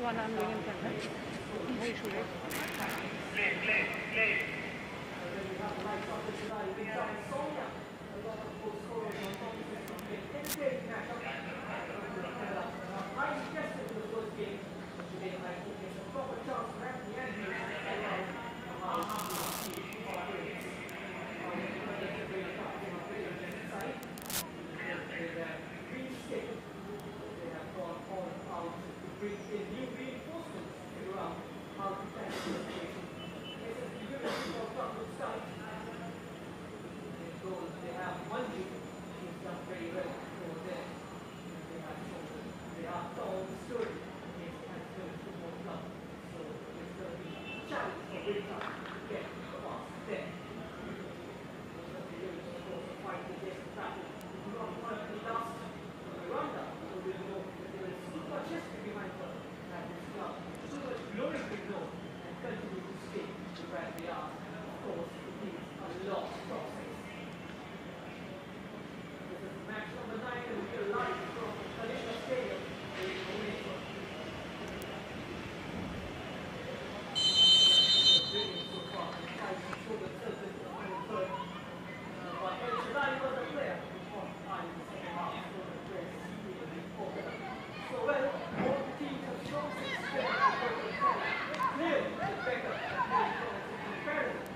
One I'm doing in front of we should it. Comparison.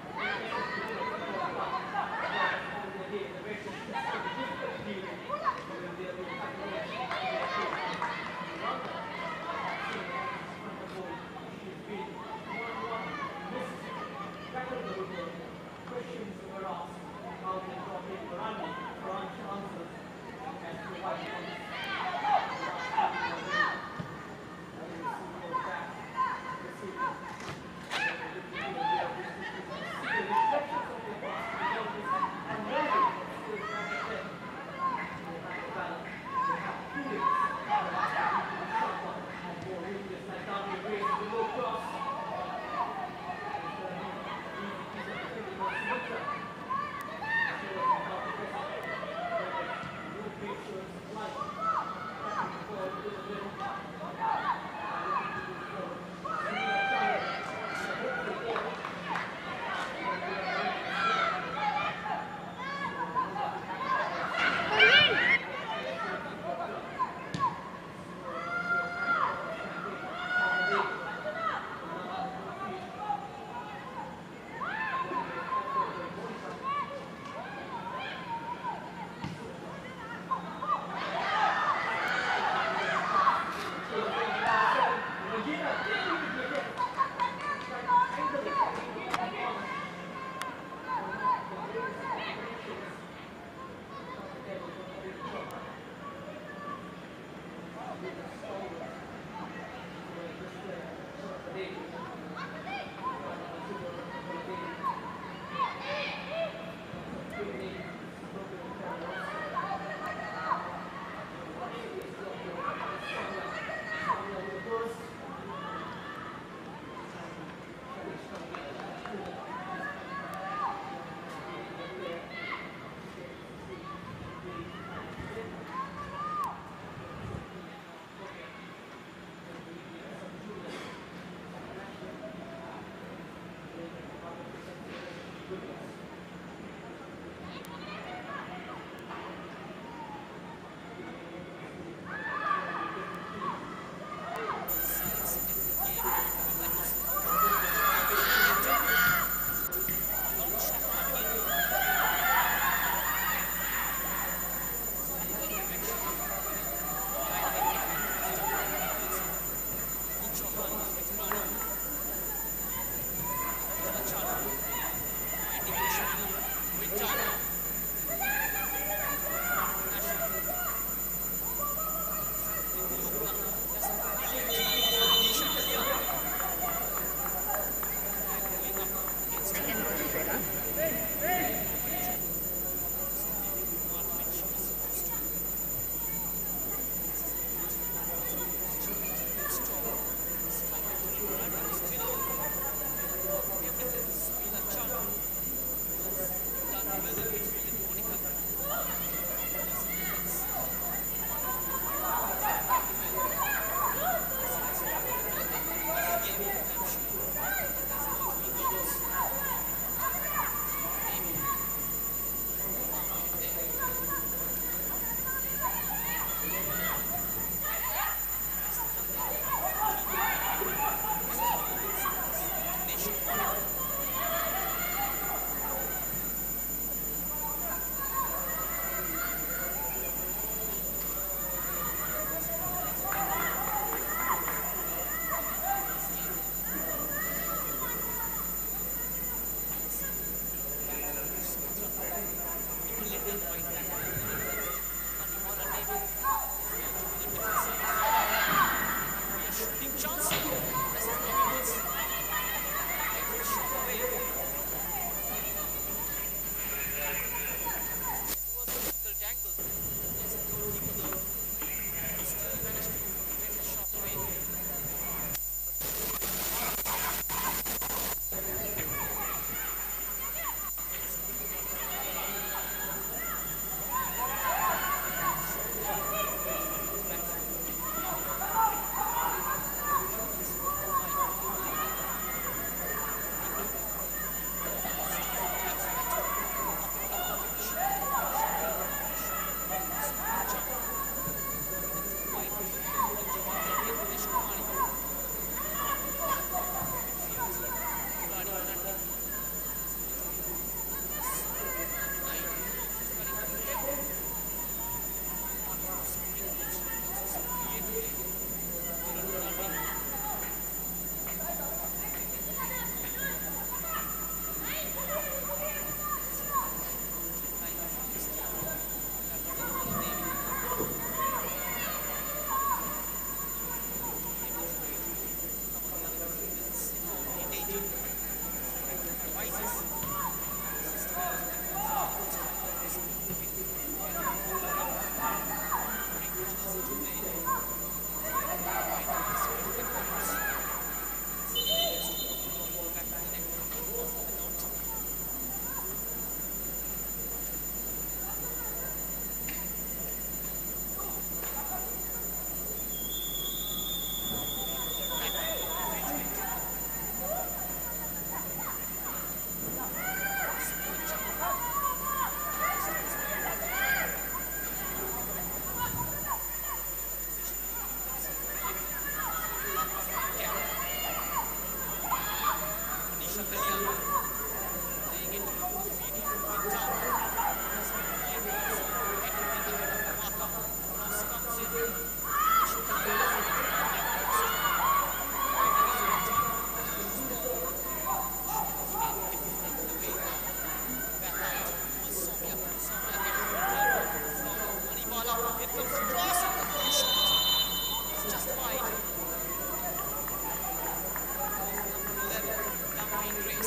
Just wide. 11, down range.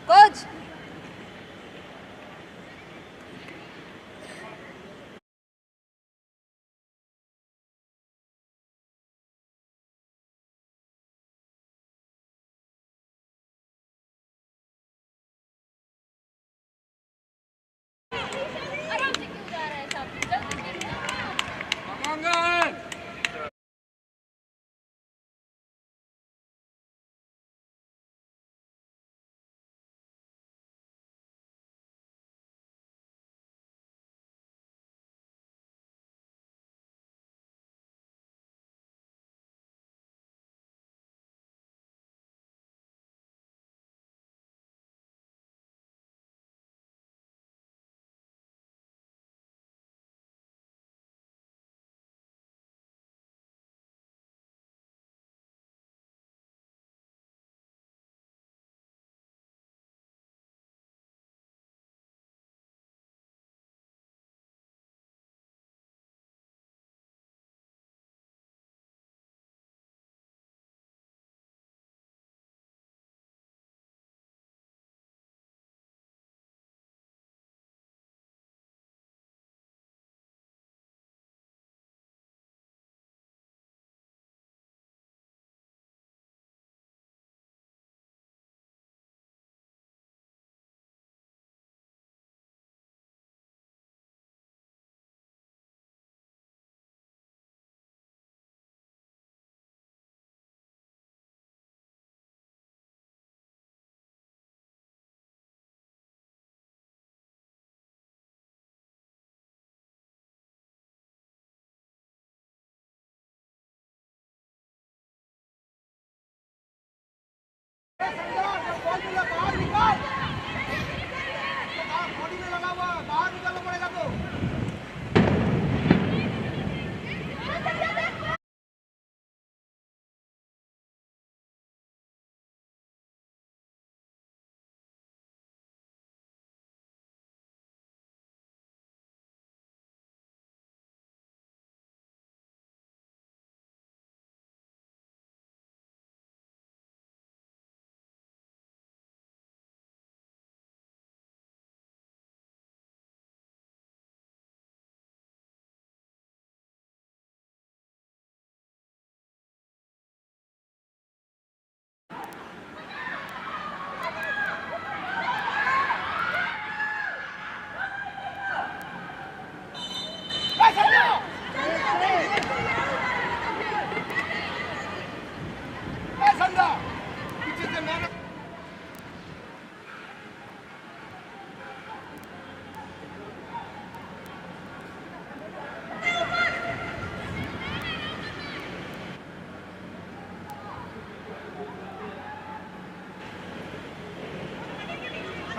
Coach.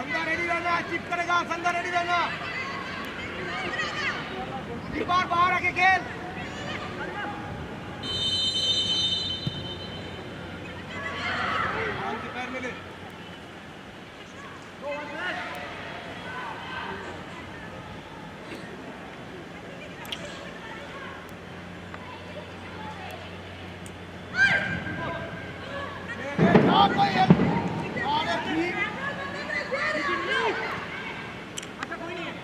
संदा ready रहना, chip करेगा, संदा ready रहना। एक बार बाहर आके खेल। आराम से पैर मिले। कोई हेल्प अरे ठीक अच्छा कोई नहीं है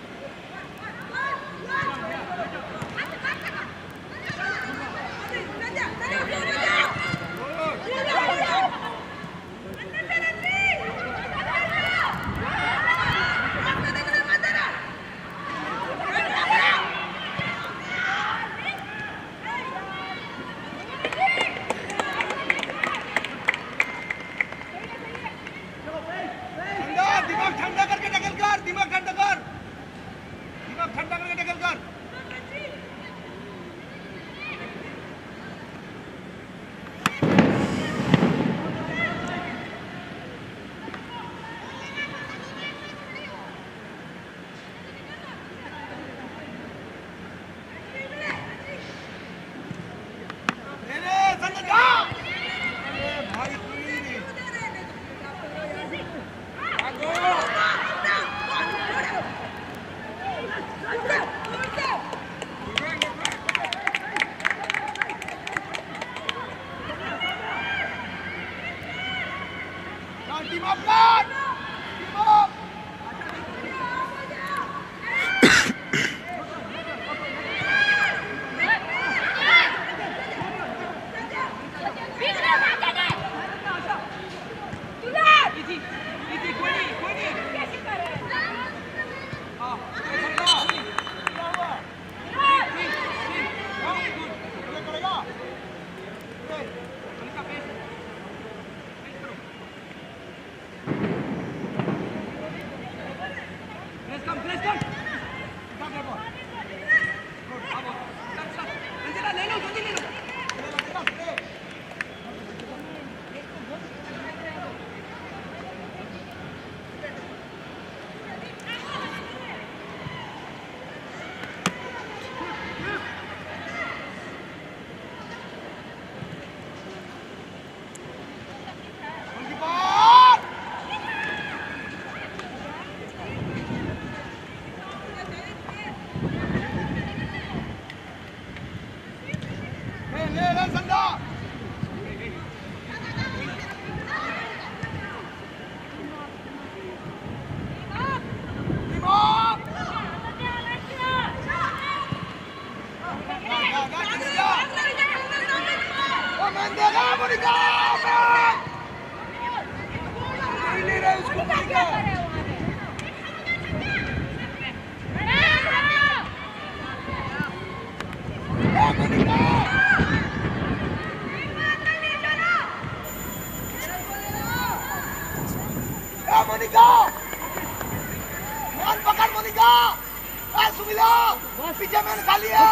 दिमाग ठंडा करके टैकल कर दिमाग ठंडा करके टैकल कर Team up, God! Team up! Monika मान पकड़ मोनिका सुमिला पीछे मैंने खा लिया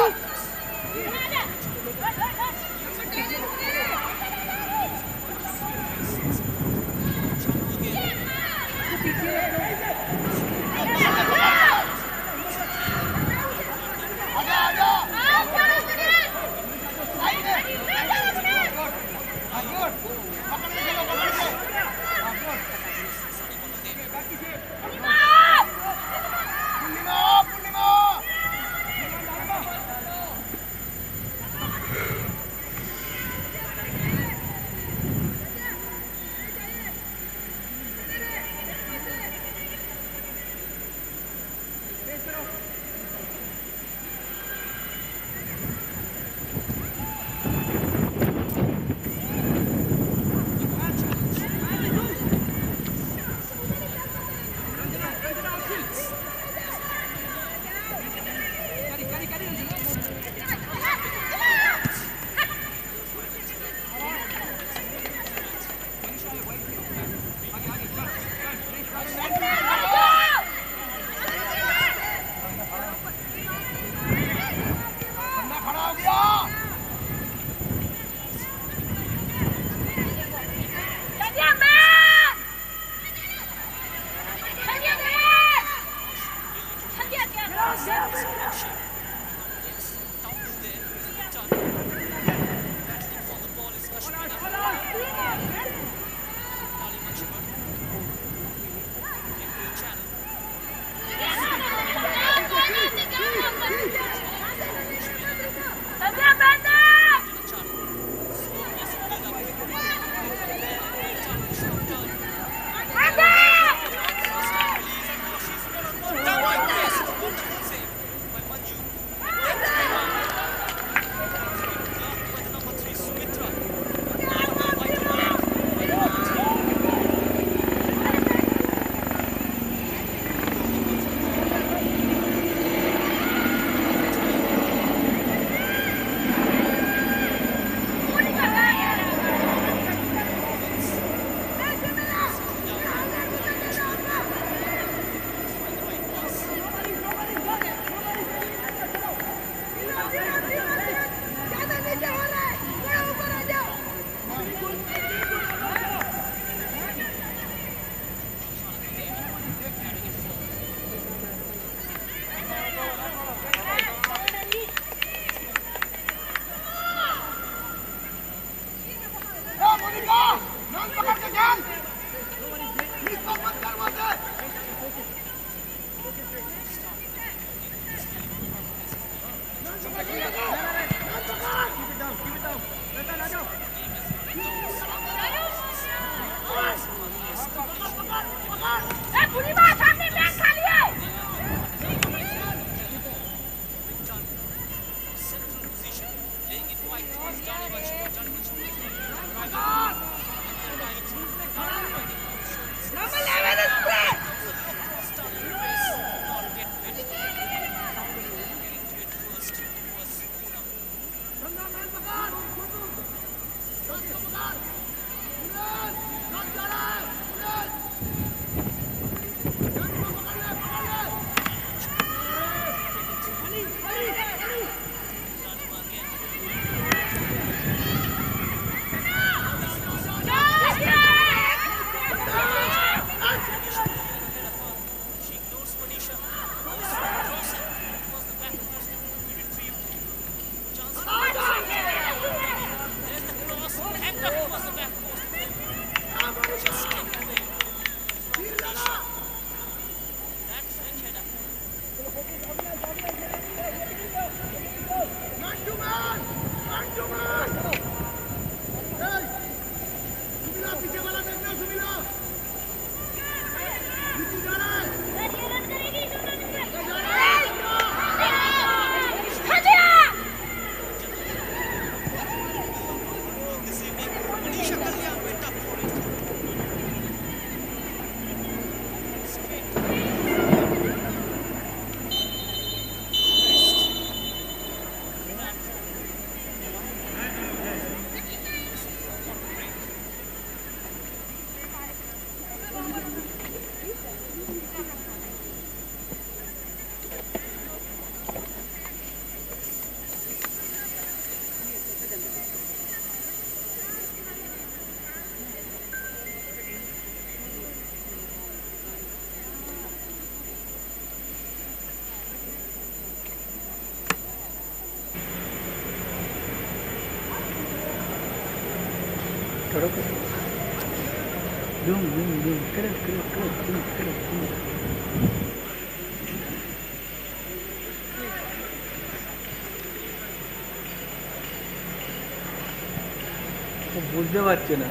বুঝতে পারছে না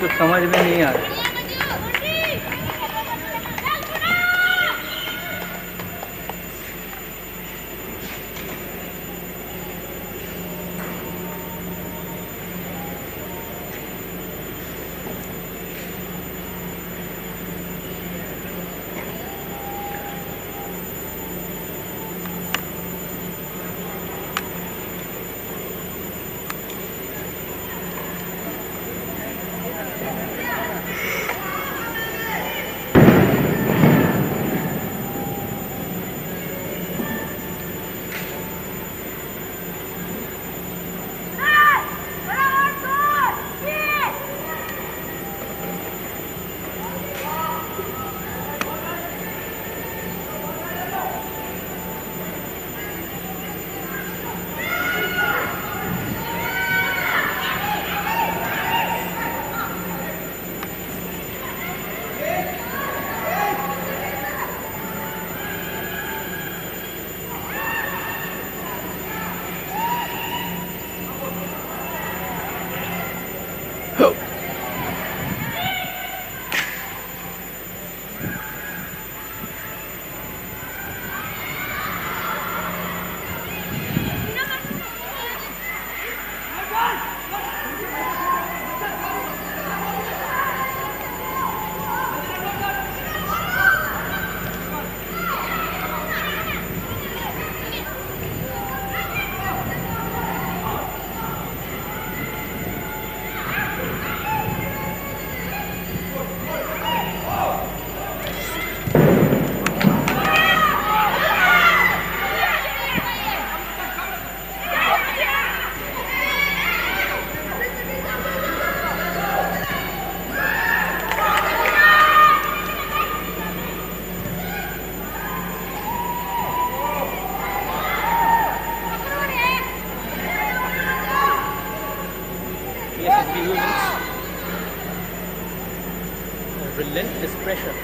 तो समझ में नहीं आ रहा relentless pressure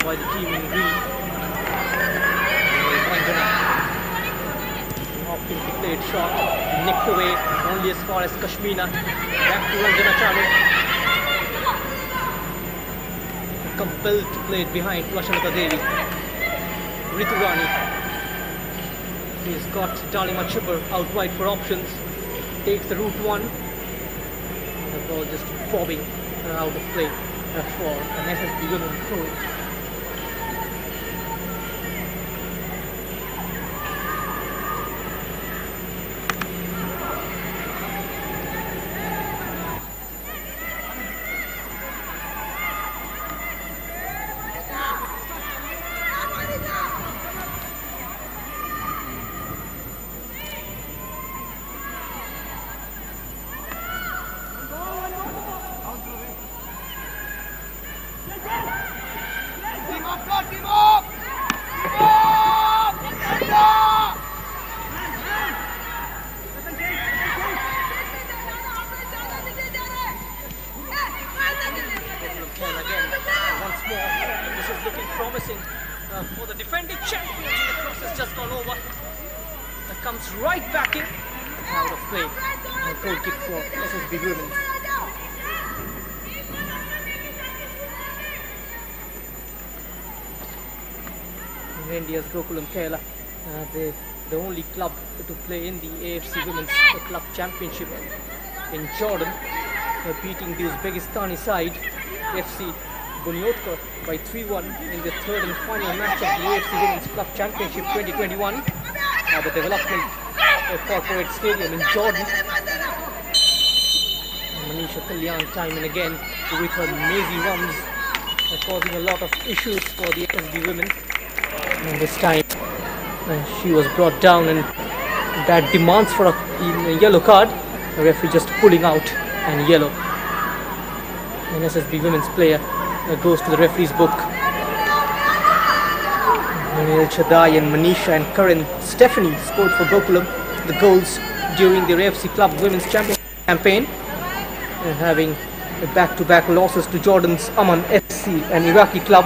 by the team in green. Opting to play it short, nicked away only as far as Kashmina. Back to Ranjana Chalu. Compelled to play it behind Lashanata Devi. Ritu Rani. He's got Dalima Chipper out wide for options. Takes the route one. The ball just bobbing out of play for an SSB women throw. comes right back in. Out of play. A goal kick for SSB women. India's Gokulam Kerala, the only club to play in the AFC Women's Club Championship in Jordan, beating the Uzbekistani side FC Bhubaneswar by 3-1 in the third and final match of the AFC Women's Club Championship 2021 at the Development Corporate Stadium in Jordan. Manisha Kalyan time and again with her mazy runs causing a lot of issues for the SSB women. And this time she was brought down, and that demands for a yellow card. The referee just pulling out and yellow. An SSB women's player goes to the referee's book. Anil Chadai and Manisha and Karan Stephanie scored for Gokulam the goals during their AFC Club Women's Championship campaign, having back-to-back losses to Jordan's Aman SC and Iraqi club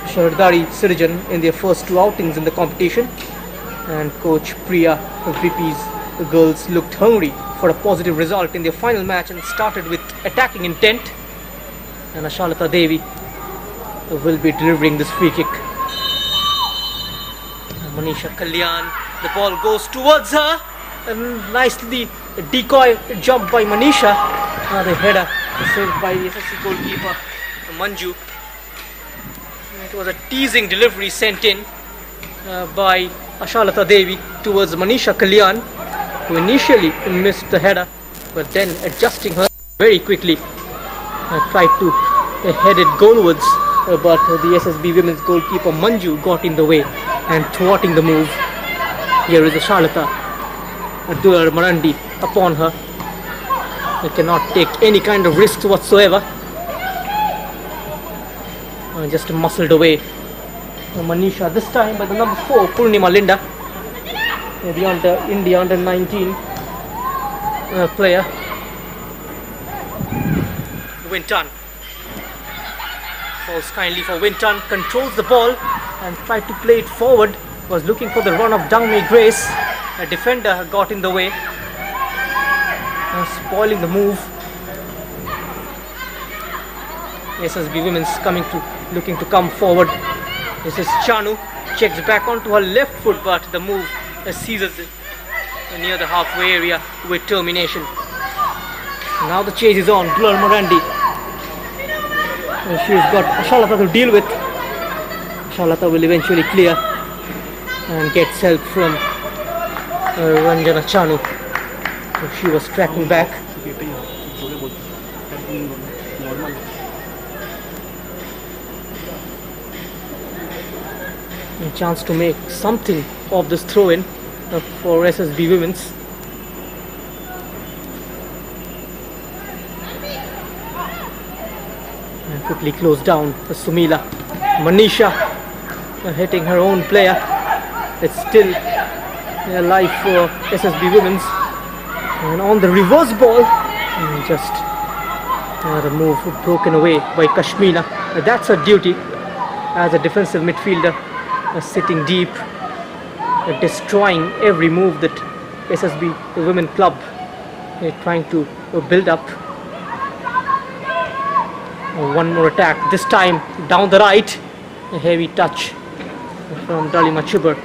Shahardari Sirjan in their first two outings in the competition. And coach Priya VP's girls looked hungry for a positive result in their final match and started with attacking intent. And Ashalata Devi will be delivering this free kick. Manisha Kalyan, the ball goes towards her, and nicely decoy jump by Manisha. The header saved by the SSC goalkeeper Manju. It was a teasing delivery sent in by Ashalata Devi towards Manisha Kalyan, who initially missed the header, but then adjusting her very quickly, tried to head it goalwards, but the SSB women's goalkeeper Manju got in the way and thwarting the move. Here is Ashalata Dular Marandi upon her. They cannot take any kind of risks whatsoever. Just muscled away. Manisha this time by the number 4 Purnima Linda, the India under 19 player. Winton falls kindly for Winton, controls the ball and tried to play it forward. Was looking for the run of Dangmei Grace. A defender got in the way, spoiling the move. SSB women's looking to come forward. This is Chanu, checks back onto her left foot, but the move seizes it near the halfway area with termination. Now the chase is on. Dular Marandi. She's got Ashalata to deal with. Ashalata will eventually clear and gets help from Ranjana Chanu. She was tracking back. A chance to make something of this throw-in for SSB women's. And quickly closed down for Sumila. Manisha hitting her own player. It's still alive for SSB women's. And on the reverse ball, just the move broken away by Kashmina. That's her duty as a defensive midfielder, sitting deep, destroying every move that SSB, the women club, trying to build up. One more attack, this time down the right. A heavy touch from Dalima Chibber.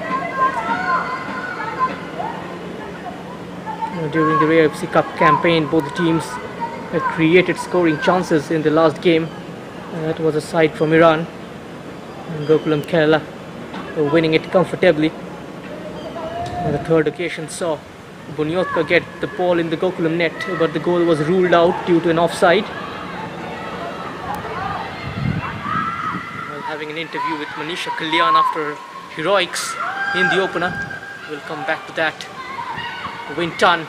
During the AFC Cup campaign, both teams created scoring chances in the last game. That was a side from Iran. And Gokulam Kerala winning it comfortably. The third occasion saw Bunyotka get the ball in the Gokulam net, but the goal was ruled out due to an offside. While having an interview with Manisha Kalyan after heroics in the opener, we'll come back to that. Winton,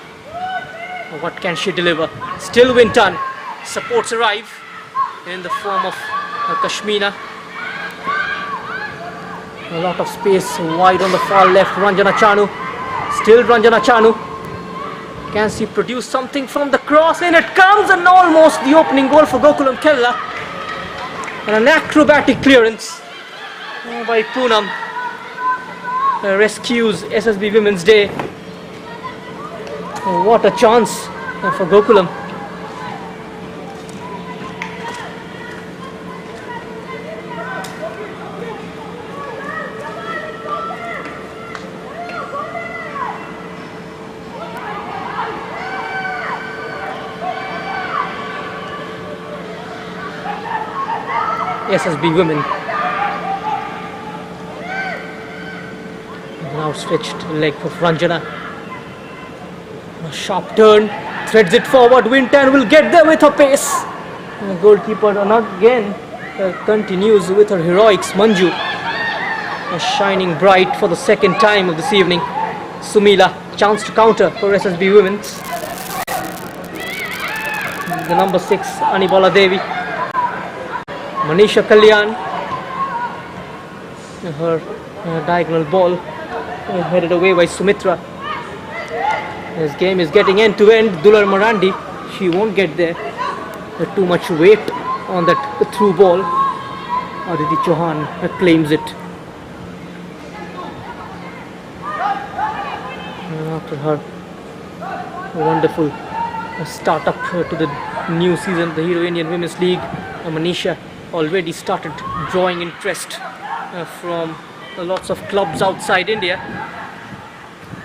what can she deliver? Still Winton. Supports arrive in the form of Kashmina. A lot of space wide on the far left. Ranjana Chanu. Still Ranjana Chanu. Can she produce something from the cross? And it comes, and almost the opening goal for Gokulam Kerala. And an acrobatic clearance by Poonam. rescues SSB Women's Day. What a chance for Gokulam. SSB women. An outstretched leg for Ranjana. A sharp turn, threads it forward. Winton will get there with her pace. And the goalkeeper again continues with her heroics. Manju shining bright for the second time of this evening. Sumila, chance to counter for SSB women. The number 6, Anibala Devi. Manisha Kalyan, her diagonal ball headed away by Sumitra. This game is getting end to end. Dular Marandi, she won't get there. Too much weight on that through ball. Aditi Chauhan claims it. After her wonderful start up to the new season, the Hero Indian Women's League, Manisha already started drawing interest from lots of clubs outside India.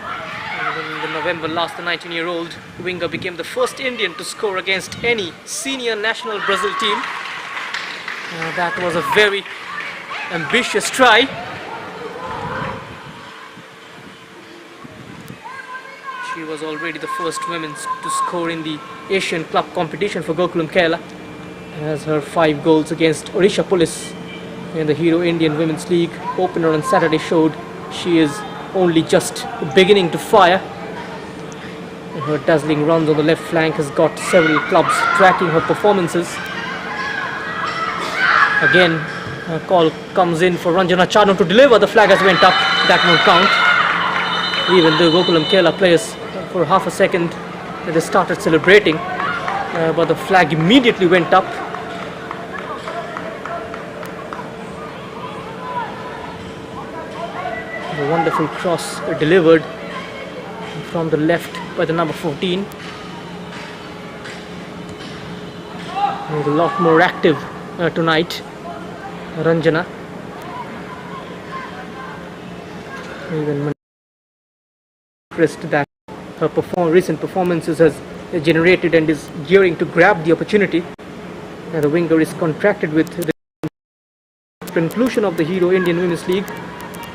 And in the November last, the 19-year-old winger became the first Indian to score against any senior national Brazil team. That was a very ambitious try. She was already the first woman to score in the Asian club competition for Gokulam Kerala, as her 5 goals against Odisha Police in the Hero Indian Women's League opener on Saturday showed she is only just beginning to fire. And her dazzling runs on the left flank has got several clubs tracking her performances. Again, a call comes in for Ranjana Chanu to deliver. The flag has went up. That won't count. Even the Gokulam Kerala players, for half a second, they started celebrating, but the flag immediately went up. A wonderful cross delivered from the left by the number 14. He's a lot more active tonight, Ranjana. Even impressed that her recent performances has generated and is gearing to grab the opportunity. And the winger is contracted with the conclusion of the Hero Indian Women's League,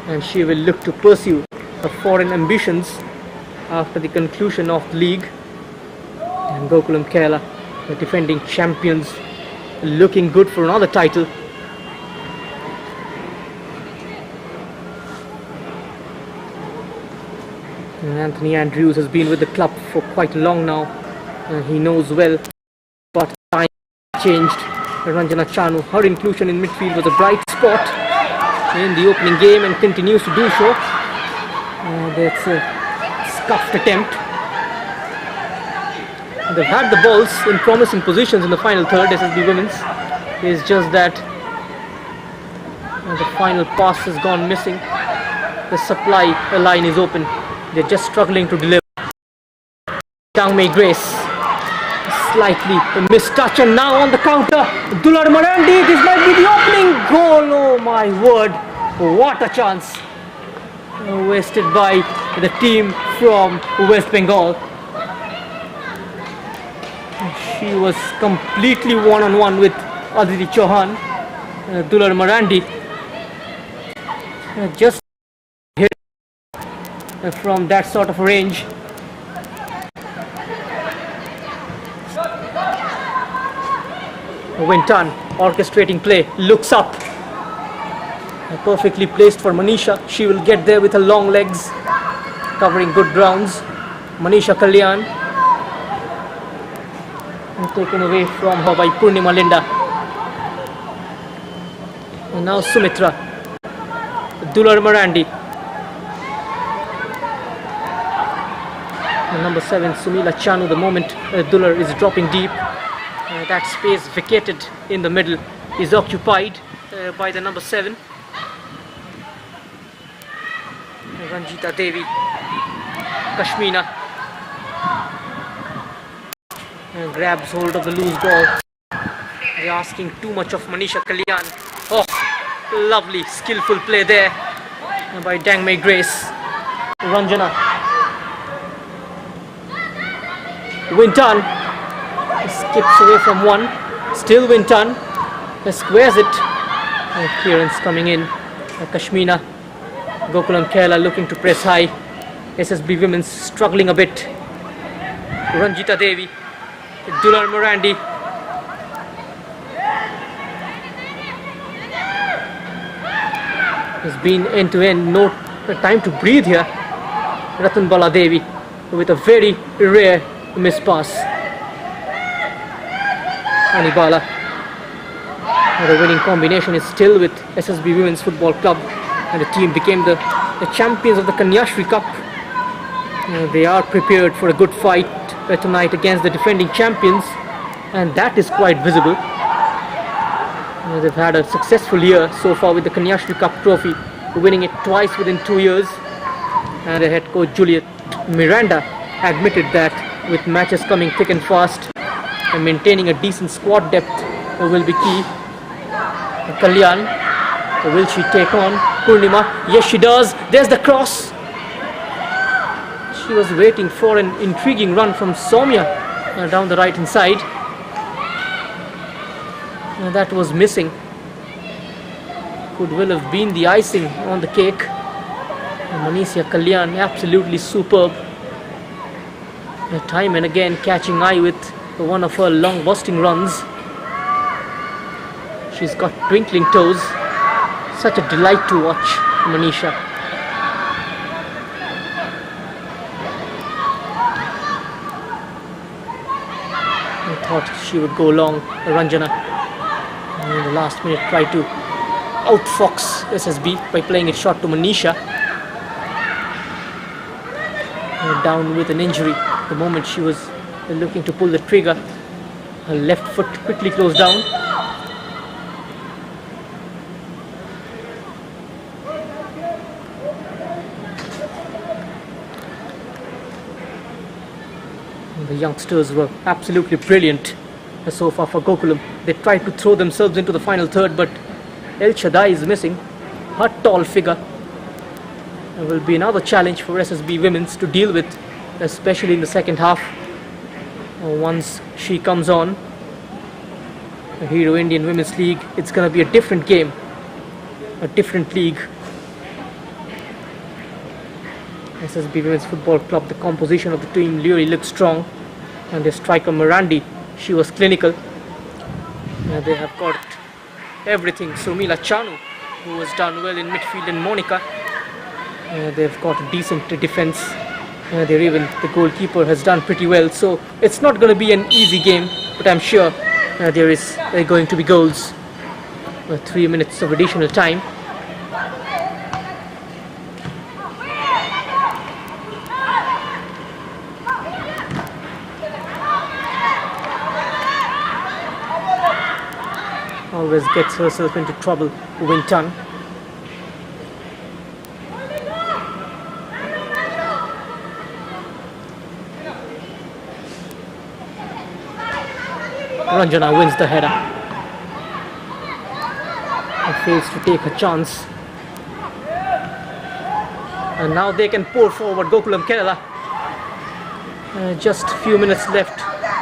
and she will look to pursue her foreign ambitions after the conclusion of the league. And Gokulam Kerala, the defending champions, looking good for another title. And Anthony Andrews has been with the club for quite long now. He knows well, but time changed. Ranjana Chanu, her inclusion in midfield was a bright spot in the opening game and continues to do so. That's a scuffed attempt. They've had the balls in promising positions in the final third. SSB Women's is just that the final pass has gone missing. The supply line is open. They're just struggling to deliver. Tangmei Grace, slightly missed touch, and now on the counter, Dular Marandi. This might be the opening goal. Oh my word! What a chance wasted by the team from West Bengal. She was completely one-on-one with Aditi Chauhan. Dular Marandi just hit from that sort of range. Winton orchestrating play, looks up, perfectly placed for Manisha. She will get there with her long legs, covering good grounds. Manisha Kalyan, taken away from her by Purnima Linda. And now Sumitra, Dular Marandi, and number 7 Sumila Chanu. The moment Dular is dropping deep, that space vacated in the middle is occupied by the number 7. Ranjita Devi, Kashmina, and grabs hold of the loose ball. They're asking too much of Manisha Kalyan. Oh, lovely, skillful play there by Dangmei Grace. Ranjana. Winton skips away from one. Still Winton. Squares it. Clearance coming in. Kashmina. Gokulam Kerala looking to press high. SSB women's struggling a bit. Ranjita Devi. Dular Morandi. It's been end to end. No time to breathe here. Ratnabala Devi with a very rare miss pass. Anibala. The winning combination is still with SSB Women's Football Club, and the team became the champions of the Kanyashri Cup. They are prepared for a good fight tonight against the defending champions, and that is quite visible. They've had a successful year so far with the Kanyashri Cup trophy, winning it twice within 2 years. And the head coach Juliet Miranda admitted that with matches coming thick and fast, and maintaining a decent squad depth will be key. Kalyan, will she take on Purnima? Yes, she does. There's the cross. She was waiting for an intriguing run from Soumya down the right hand side. That was missing. Could well have been the icing on the cake. Manisha Kalyan absolutely superb. Time and again catching eye with one of her long busting runs. She's got twinkling toes. Such a delight to watch, Manisha. I thought she would go long. Ranjana in the last minute tried to outfox SSB by playing it short to Manisha. Down with an injury. The moment she was looking to pull the trigger, her left foot quickly closed down. The youngsters were absolutely brilliant so far for Gokulam. They tried to throw themselves into the final third, but El Shaddai is missing. Her tall figure. There will be another challenge for SSB Women's to deal with, especially in the second half. Once she comes on, the Hero Indian Women's League, it's going to be a different game, a different league. SSB Women's Football Club, the composition of the team really looks strong, and their striker Mirandi, she was clinical. They have got everything. Sumila Chanu, who has done well in midfield, and Monica. They've got a decent defense. The goalkeeper has done pretty well, so it's not going to be an easy game, but I'm sure there is going to be goals. 3 minutes of additional time. Always gets herself into trouble, Winton. Ranjana wins the header. And fails to take a chance. And now they can pour forward, Gokulam Kerala. Just a few minutes left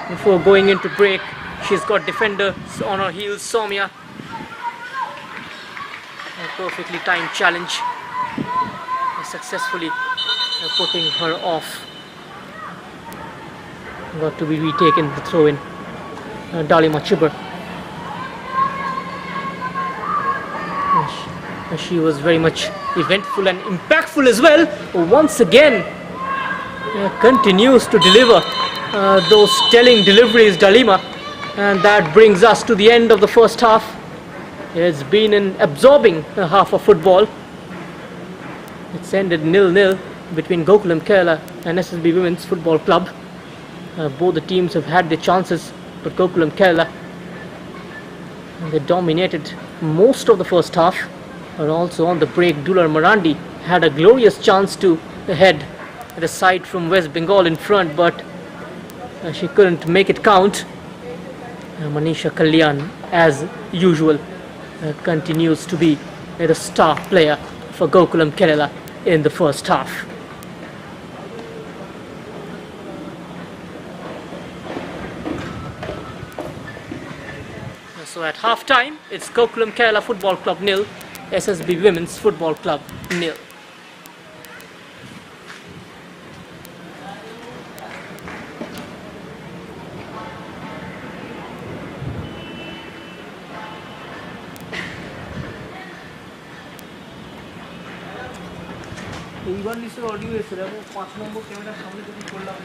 before going into break. She's got defenders on her heels, Soumya. A perfectly timed challenge. Successfully putting her off. Got to be retaken, the throw in. Dalima Chibber. She was very much eventful and impactful as well. Once again, continues to deliver those telling deliveries, Dalima. And that brings us to the end of the first half. It's been an absorbing half of football. It's ended 0-0 between Gokulam Kerala and SSB Women's Football Club. Both the teams have had their chances, but Gokulam Kerala, they dominated most of the first half. And also on the break, Dular Marandi had a glorious chance to head the side from West Bengal in front, but she couldn't make it count. Manisha Kalyan, as usual, continues to be the star player for Gokulam Kerala in the first half. So at half time, it's Gokulam Kerala Football Club nil, SSB Women's Football Club nil. এইবার নিশ্চয় audio এসে যাবো 5 নম্বর ক্যামেরার সামনে যদি করলাম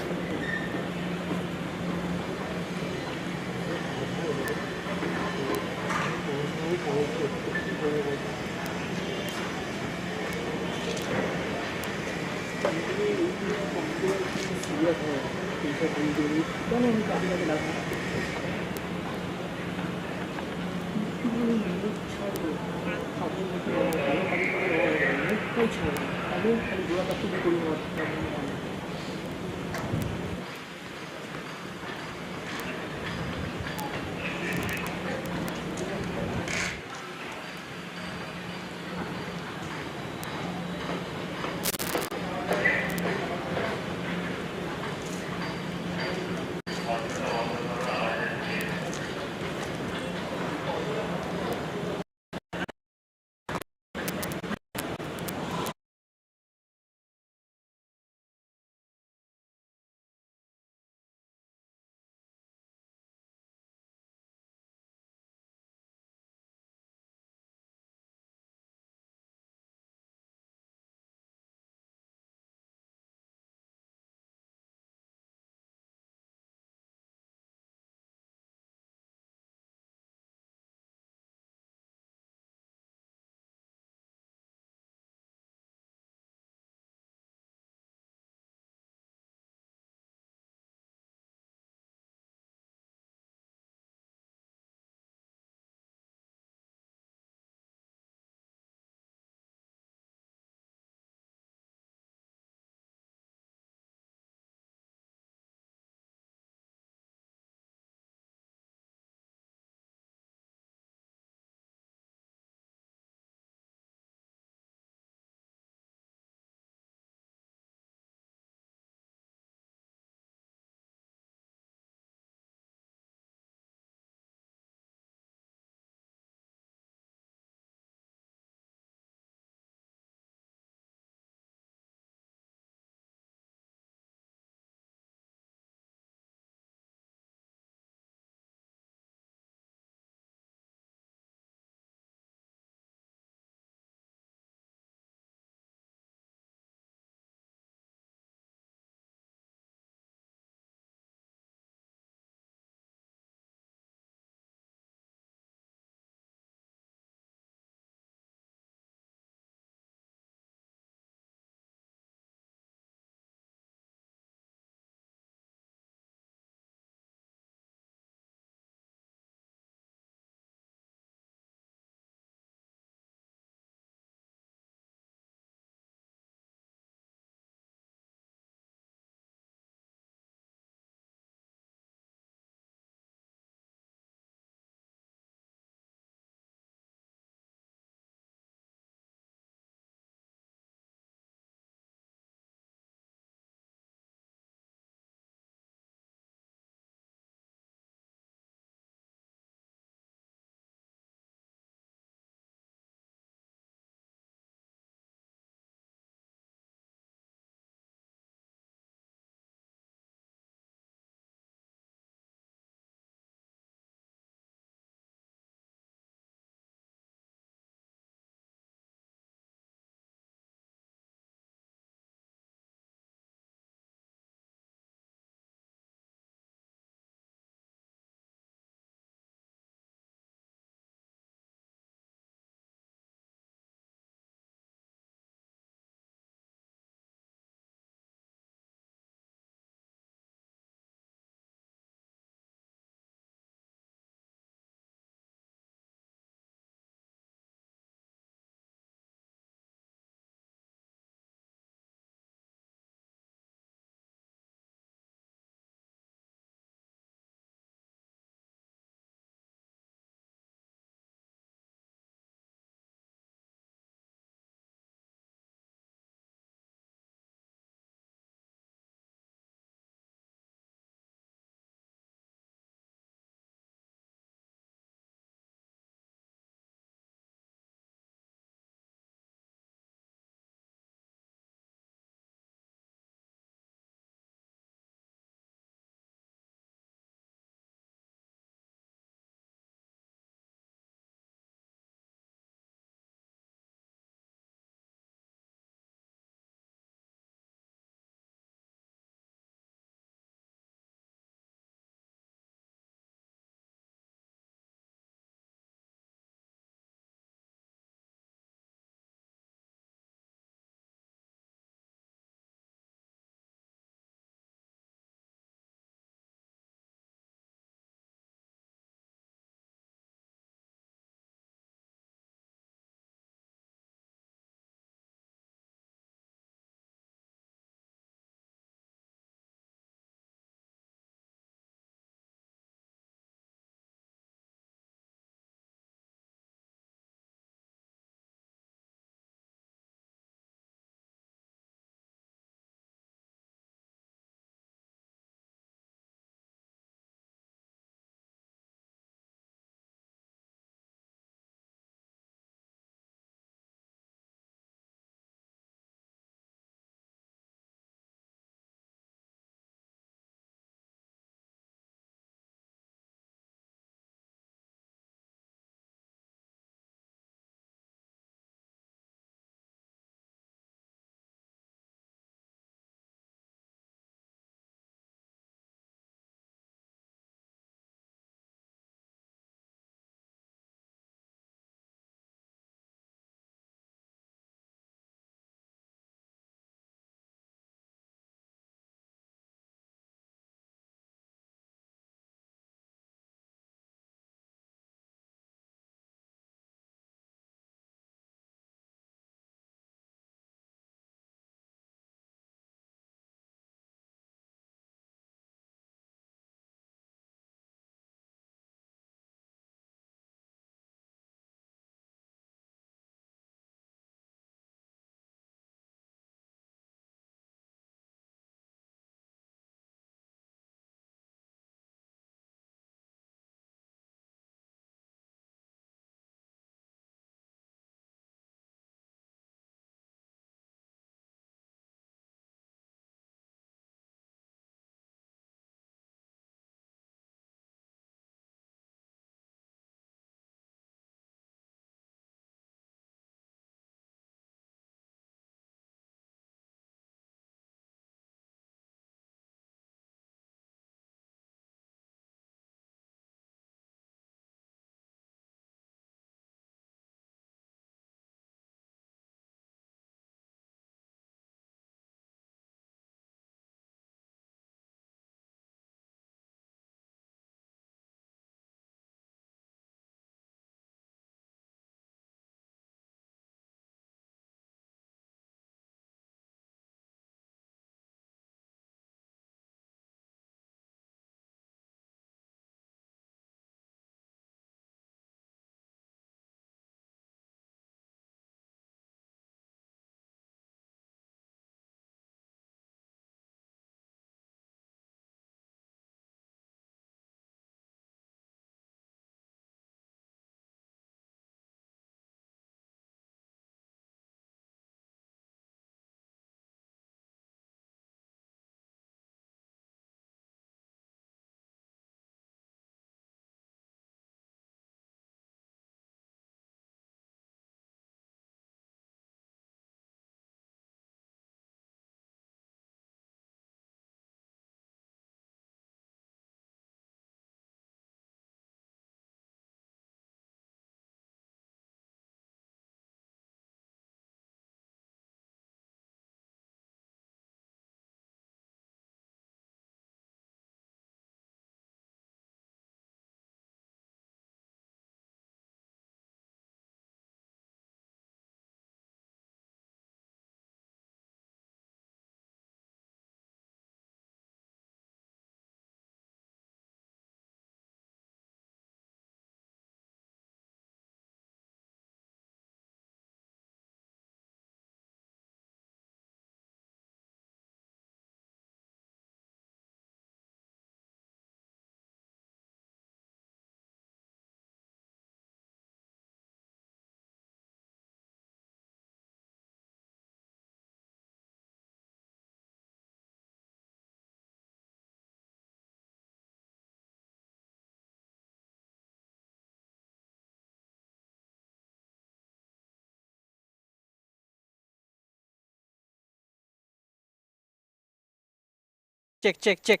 Check, check, check,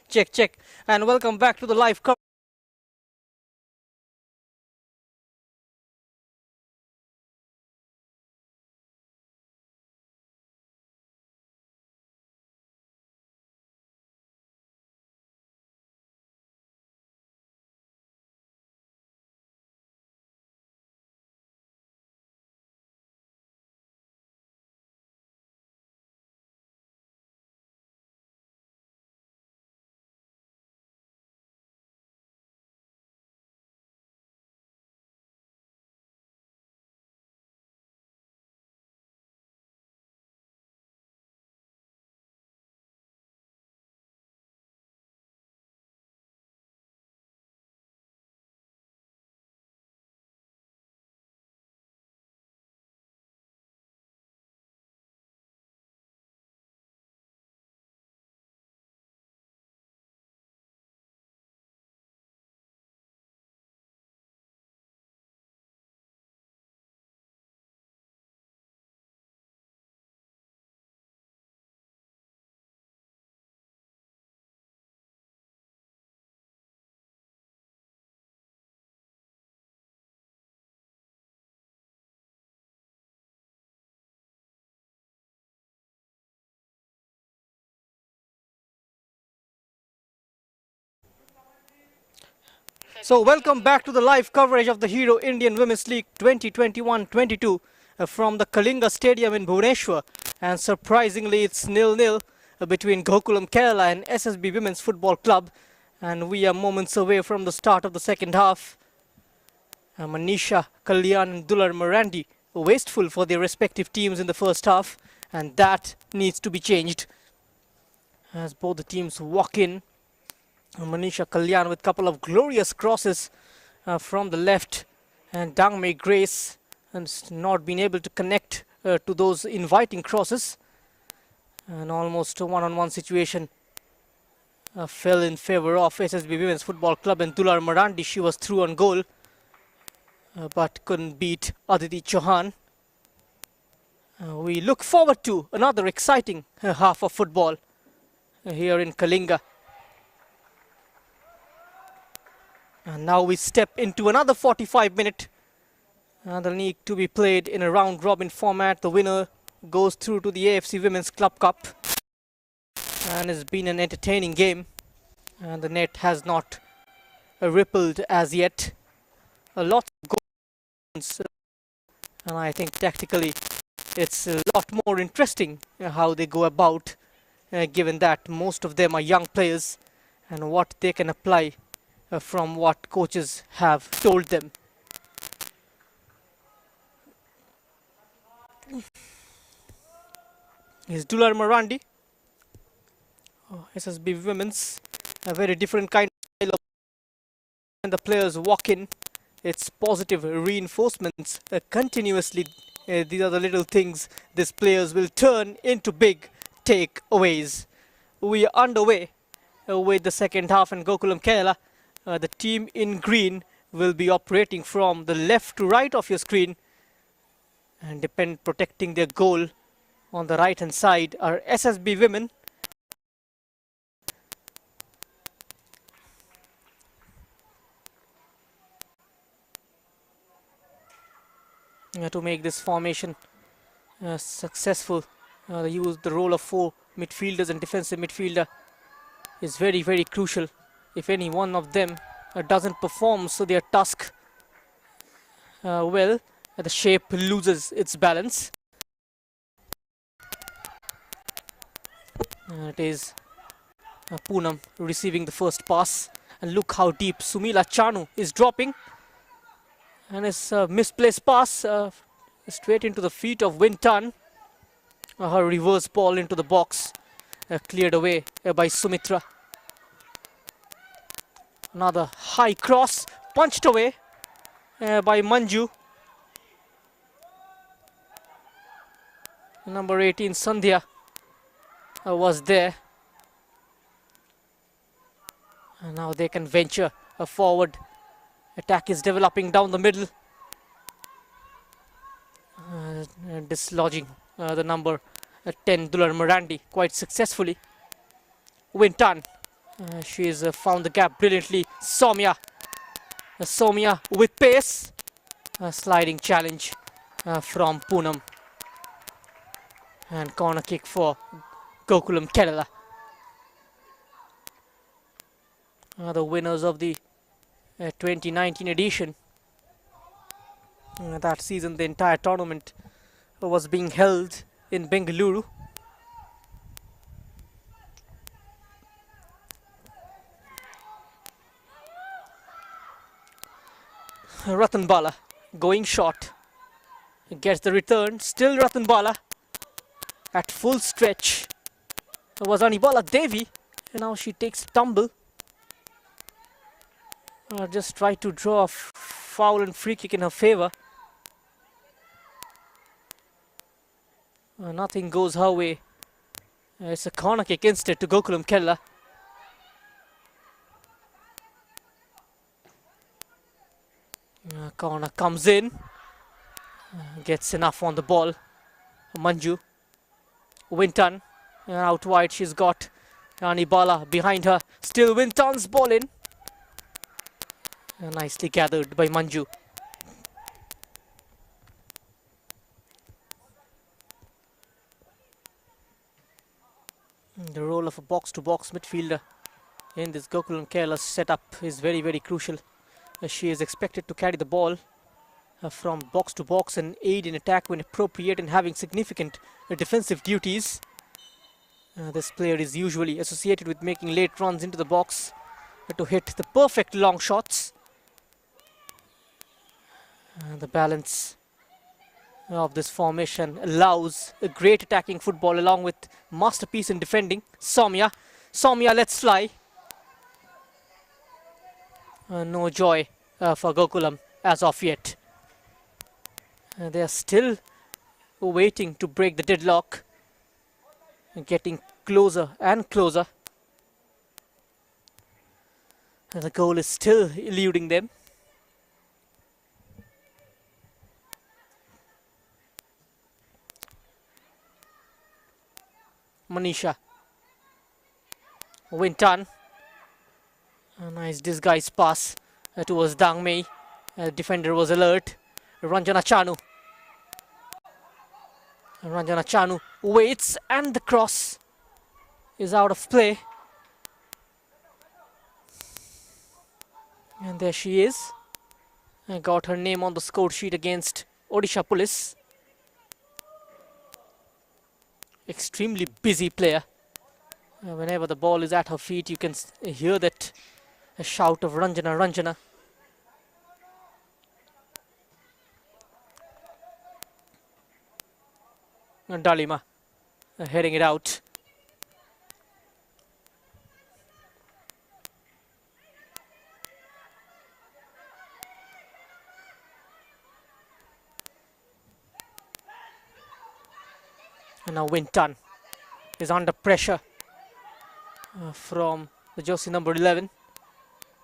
check, check. And welcome back to the live coverage. So welcome back to the live coverage of the Hero Indian Women's League 2021-22 from the Kalinga Stadium in Bhubaneswar. And surprisingly, it's 0-0 between Gokulam Kerala and SSB Women's Football Club. And we are moments away from the start of the second half. Manisha Kalyan and Dular Marandi wasteful for their respective teams in the first half. And that needs to be changed as both the teams walk in. Manisha Kalyan with a couple of glorious crosses from the left, and Dangmei Grace has not been able to connect to those inviting crosses, and almost a one-on-one situation fell in favor of SSB Women's Football Club, and Dular Marandi, she was through on goal but couldn't beat Aditi Chauhan. We look forward to another exciting half of football here in Kalinga. And now we step into another 45-minute. The league to be played in a round-robin format. The winner goes through to the AFC Women's Club Cup. And it's been an entertaining game. And the net has not rippled as yet. A lot of goals. And I think tactically it's a lot more interesting how they go about, given that most of them are young players and what they can apply from what coaches have told them. Is Dular Marandi, SSB Women's, a very different kind of style of when the players walk in. It's positive reinforcements continuously. These are the little things these players will turn into big takeaways. We are underway with the second half, and Gokulam Kerala, the team in green, will be operating from the left to right of your screen, and protecting their goal on the right hand side are SSB Women. To make this formation successful, use the role of 4 midfielders and defensive midfielder is very, very crucial. If any one of them doesn't perform so their task well, the shape loses its balance. It is Poonam receiving the first pass, and look how deep Sumila Chanu is dropping, and his misplaced pass straight into the feet of Wintan. Her reverse ball into the box, cleared away by Sumitra. Another high cross, punched away by Manju. Number 18 Sandhya was there. And now they can venture forward. Attack is developing down the middle. Dislodging the number 10 Dular Marandi quite successfully. Winton. She's found the gap brilliantly. Soumya. Soumya with pace. A sliding challenge from Poonam. And corner kick for Gokulam Kerala. The winners of the 2019 edition. That season the entire tournament was being held in Bengaluru. Ratnbala going short. Gets the return. Still Ratnbala at full stretch. It was Anibala Devi. And now she takes a tumble. Just try to draw a foul and free kick in her favour. Nothing goes her way. It's a corner kick instead to Gokulam Kerala. Corner comes in. Gets enough on the ball. Manju. Winton. Out wide she's got Anibala behind her. Still Winton's ball in. Nicely gathered by Manju. The role of a box-to-box midfielder in this Gokulam Kerala setup is very, very crucial. She is expected to carry the ball from box to box and aid in attack when appropriate and having significant defensive duties. This player is usually associated with making late runs into the box to hit the perfect long shots. The balance of this formation allows a great attacking football along with masterpiece in defending. Soumya. Soumya lets fly. No joy for Gokulam as of yet. They are still waiting to break the deadlock. Getting closer and closer. And the goal is still eluding them. Manisha. Winton. A nice disguised pass towards Dang Mei. Defender was alert. Ranjana Chanu. Ranjana Chanu waits and the cross is out of play. And there she is. Got her name on the score sheet against Odisha Police. Extremely busy player. Whenever the ball is at her feet, you can hear that a shout of Ranjana, Ranjana. And Dalima heading it out. And now Winton is under pressure from the jersey number 11.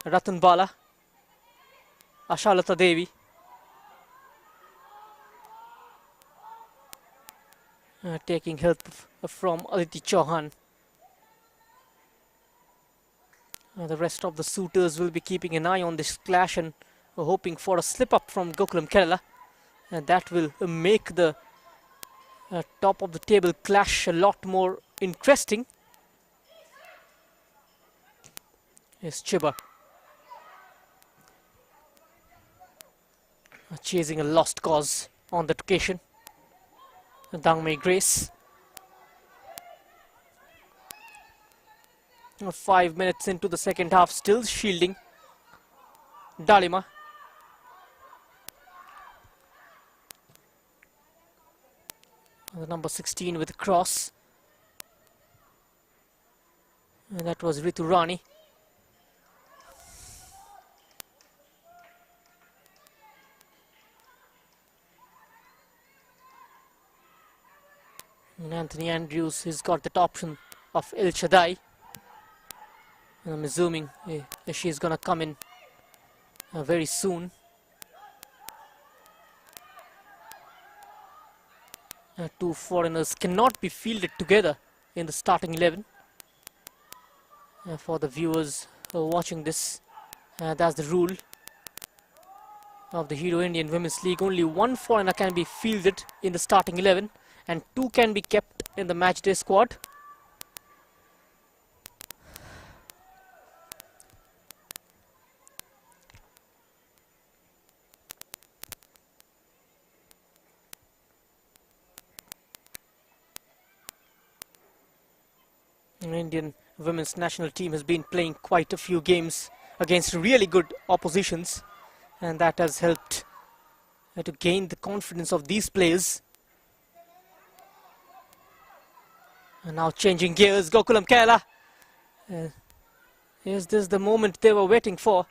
Ratnbala. Ashalata Devi. Taking help from Aditi Chauhan. The rest of the suitors will be keeping an eye on this clash and hoping for a slip up from Gokulam Kerala. And that will make the top of the table clash a lot more interesting. Is Chiba chasing a lost cause on that occasion. Dangmei Grace. 5 minutes into the second half, still shielding. Dalima. The number 16 with a cross. And that was Ritu Rani. And Anthony Andrews has got that option of El Shaddai. And I'm assuming she's gonna come in very soon. Two foreigners cannot be fielded together in the starting 11. for the viewers watching this. That's the rule of the Hero Indian Women's League. Only one foreigner can be fielded in the starting 11 and 2 can be kept in the matchday squad. The Indian women's national team has been playing quite a few games against really good oppositions, and that has helped to gain the confidence of these players. And now changing gears, Gokulam Kerala. Is this the moment they were waiting for?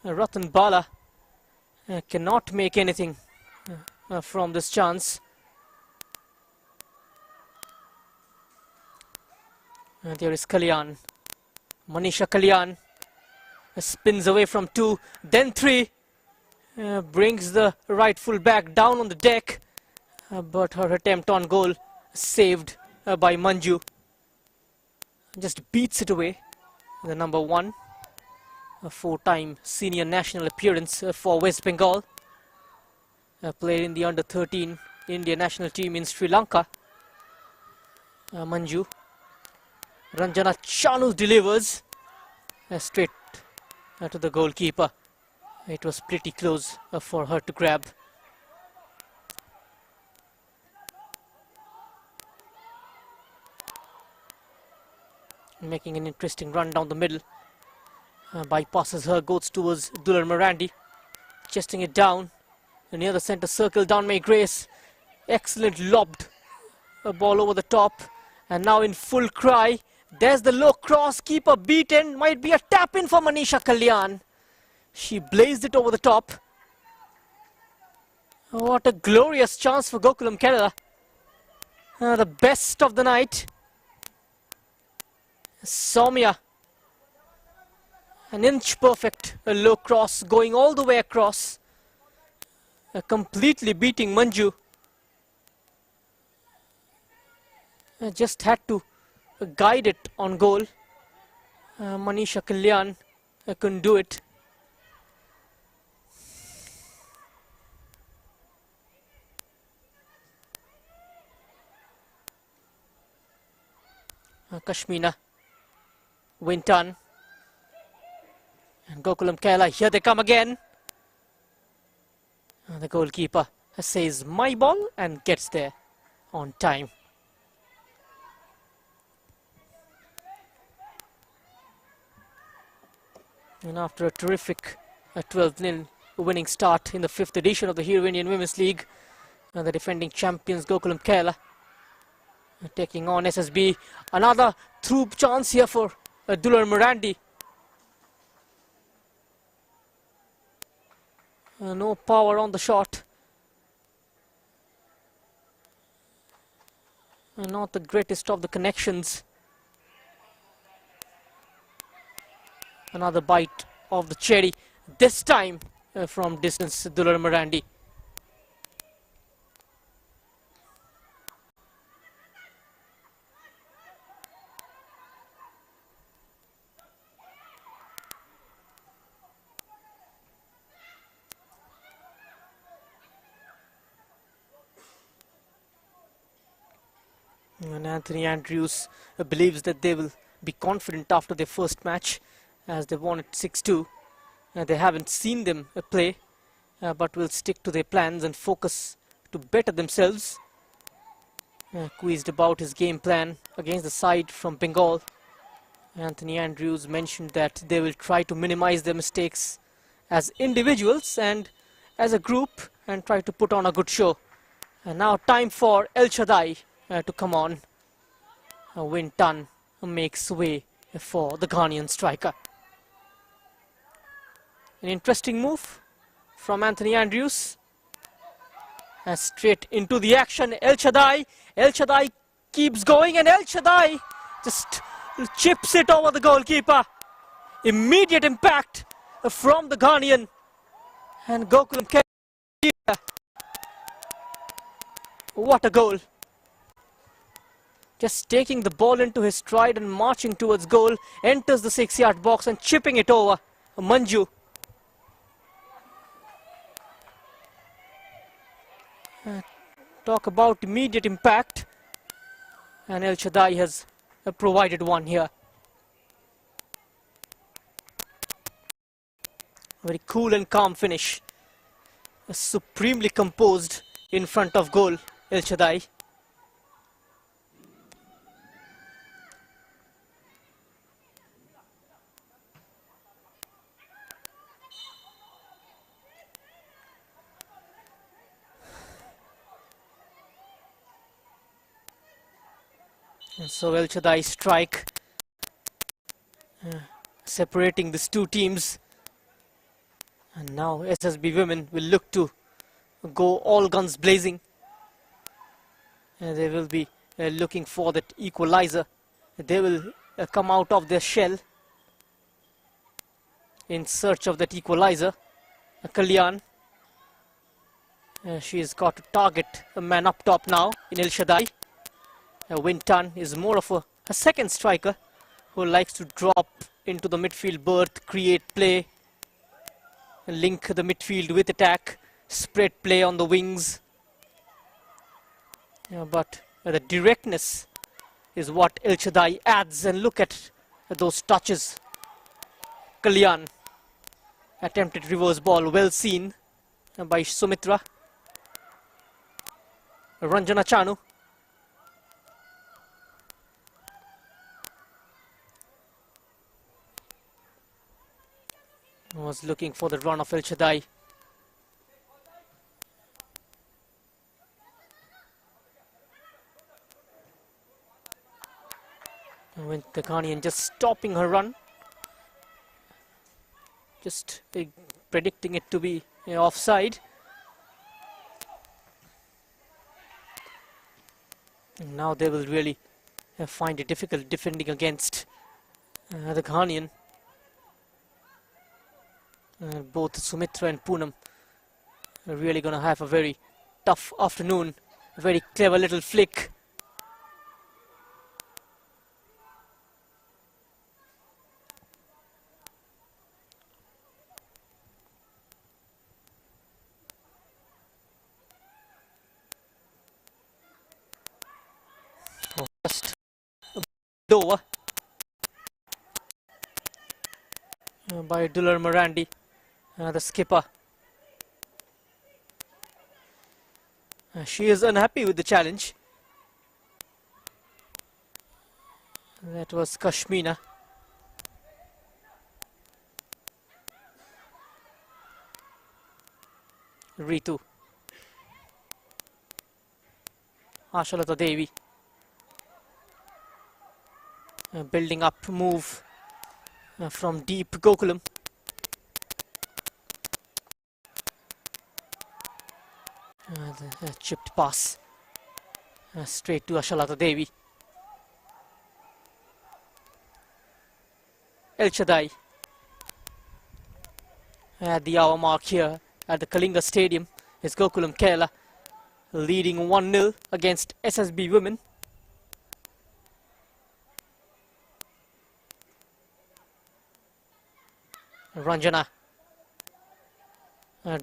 Ratan Bala cannot make anything from this chance. There is Kalyan. Manisha Kalyan spins away from 2, then 3. Brings the right full back down on the deck. But her attempt on goal saved by Manju. Just beats it away. The number 1. A 4-time senior national appearance for West Bengal. Played in the under-13 India national team in Sri Lanka. Manju. Ranjana Chanu delivers straight to the goalkeeper. It was pretty close for her to grab. Making an interesting run down the middle. Bypasses her, goes towards Dular Marandi. Chesting it down. Near the centre circle, down May Grace. Excellent lobbed. A ball over the top. And now in full cry. There's the low cross, keeper beaten, might be a tap in for Manisha Kalyan. She blazed it over the top. What a glorious chance for Gokulam Kerala. The best of the night. Soumya. An inch perfect, a low cross going all the way across. Completely beating Manju. Just had to guide it on goal. Manisha Kalyan couldn't do it. Kashmina, Winton, and Gokulam Kerala. Here they come again. The goalkeeper says my ball and gets there on time. And after a terrific 12-0 winning start in the 5th edition of the Hero Indian Women's League, the defending champions Gokulam Kerala taking on SSB. Another through chance here for Dular Marandi. No power on the shot. Not the greatest of the connections. Another bite of the cherry, this time from distance, Dular Marandi. And Anthony Andrews believes that they will be confident after their first match, as they won it 6-2. They haven't seen them play, but will stick to their plans and focus to better themselves. Quizzed about his game plan against the side from Bengal, Anthony Andrews mentioned that they will try to minimize their mistakes as individuals and as a group and try to put on a good show. And now time for El Shaddai to come on. Winton makes way for the Ghanaian striker. An interesting move from Anthony Andrews. Straight into the action, El Shaddai. El Shaddai keeps going and El Shaddai just chips it over the goalkeeper. Immediate impact from the Ghanaian. And Gokulam Kerala. What a goal. Just taking the ball into his stride and marching towards goal. Enters the 6-yard box and chipping it over. Manju. Talk about immediate impact. And El Shaddai has provided one here. Very cool and calm finish. Supremely composed in front of goal, El Shaddai. And so El Shaddai strike, separating these two teams. And now SSB women will look to go all guns blazing. They will be looking for that equalizer. They will come out of their shell in search of that equalizer. Kalyan. She's got to target a man up top now in El Shaddai. Wintan is more of a second striker who likes to drop into the midfield berth, create play, link the midfield with attack, spread play on the wings. But the directness is what El Shaddai adds, and look at those touches. Kalyan, attempted reverse ball, well seen by Sumitra. Ranjana Chanu. Was looking for the run of El Shaddai. When the Ghanaian just stopping her run, just predicting it to be offside. And now they will really find it difficult defending against the Ghanaian. Both Sumitra and Poonam are really going to have a very tough afternoon. A very clever little flick. Just over by Dular Marandi. The skipper. She is unhappy with the challenge. That was Kashmina. Ritu. Ashalata Devi. Building up move from deep Gokulam. The chipped pass straight to Ashalata Devi. El Shaddai at the hour mark here at the Kalinga Stadium is Gokulam Kerala leading 1-0 against SSB women. Ranjana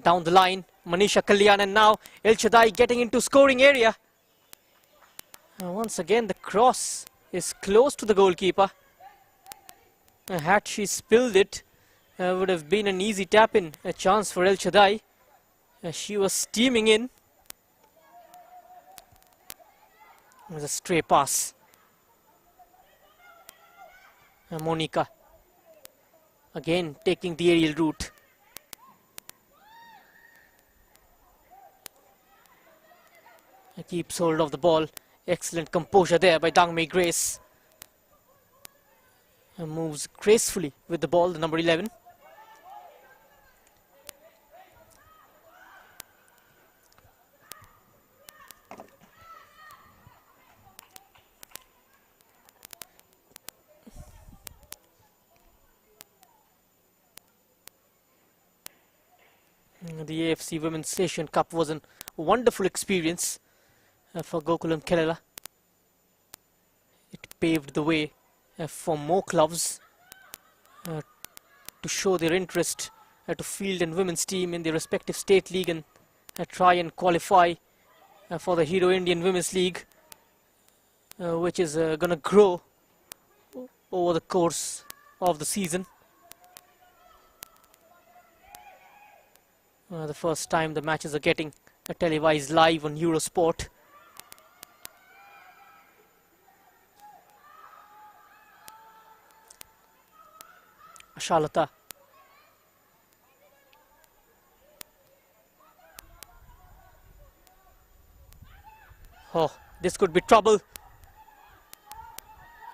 down the line, Manisha Kalyan, and now El Shaddai getting into scoring area. Once again the cross is close to the goalkeeper. Had she spilled it, would have been an easy tap-in, a chance for El Shaddai. She was steaming in. It was a stray pass. Monica again taking the aerial route. Keeps hold of the ball. Excellent composure there by Dangmei Grace. Moves gracefully with the ball, the number 11. The AFC Women's Asian Cup was a wonderful experience for Gokulam Kerala. paved the way for more clubs to show their interest to field and women's team in their respective state league and try and qualify for the Hero Indian Women's League, which is going to grow over the course of the season. The first time the matches are getting televised live on Eurosport. Ashalata. Oh, this could be trouble.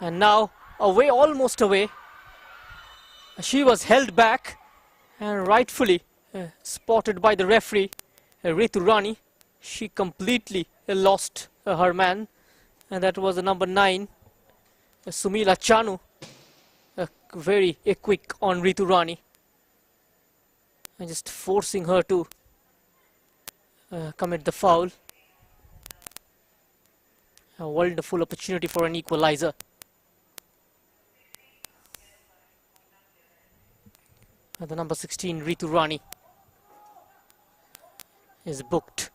And now away, almost away. She was held back and rightfully spotted by the referee, Ritu Rani. She completely lost her man, and that was the number 9, Sumila Chanu. Very quick on Ritu Rani, and just forcing her to commit the foul. A wonderful opportunity for an equalizer. The number 16, Ritu Rani, is booked.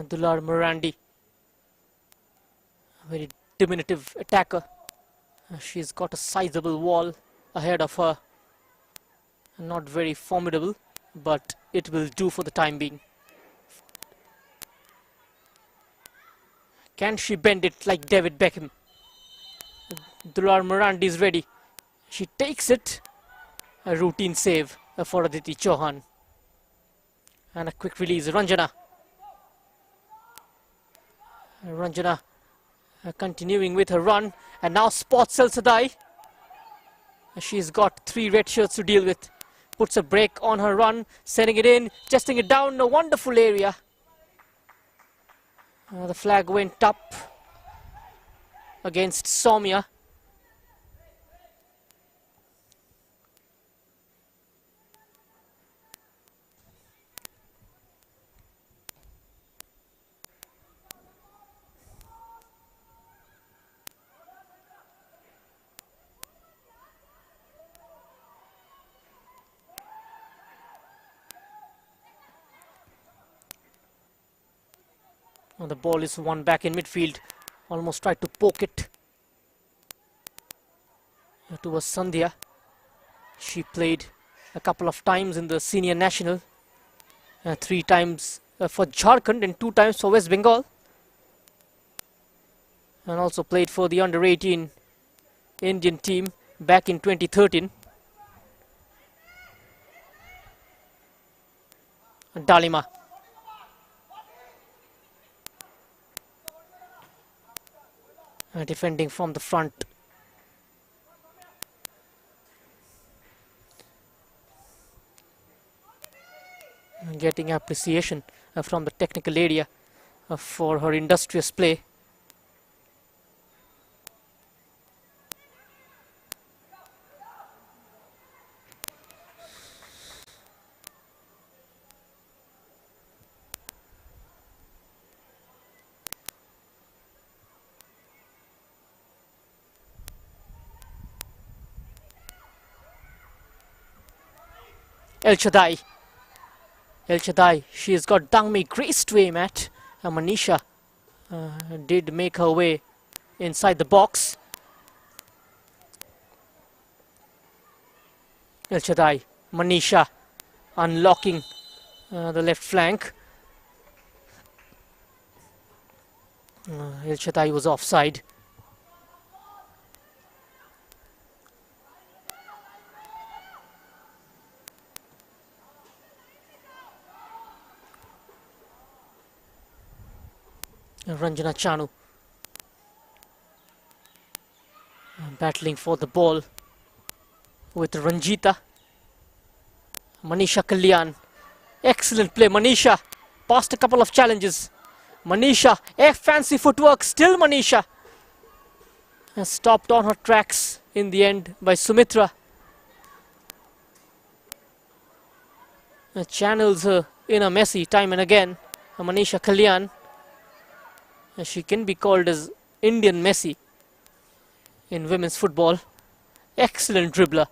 Dular Morandi, a very diminutive attacker. She's got a sizable wall ahead of her. Not very formidable, but it will do for the time being. Can she bend it like David Beckham? Dular Morandi is ready. She takes it. A routine save for Aditi Chauhan. And a quick release. Ranjana. Ranjana continuing with her run, and now spots El Sadai. She's got 3 red shirts to deal with. Puts a break on her run, sending it in, chesting it down, a wonderful area. The flag went up against Soumya. The ball is won back in midfield. Almost tried to poke it towards Sandhya. She played a couple of times in the senior national. 3 times for Jharkhand and 2 times for West Bengal. And also played for the under-18 Indian team back in 2013. Dalima. Defending from the front. Getting appreciation from the technical area for her industrious play. El Shaddai. El Shaddai. She has got Dangmi graced to aim at. Manisha did make her way inside the box. El Shaddai. Manisha unlocking the left flank. El Shaddai was offside. Ranjana Chanu battling for the ball with Ranjita. Manisha Kalyan. Excellent play, Manisha. Passed a couple of challenges. Manisha, fancy footwork, still Manisha. Stopped on her tracks in the end by Sumitra. Channels her inner Messi time and again. Manisha Kalyan. She can be called as Indian Messi in women's football. Excellent dribbler.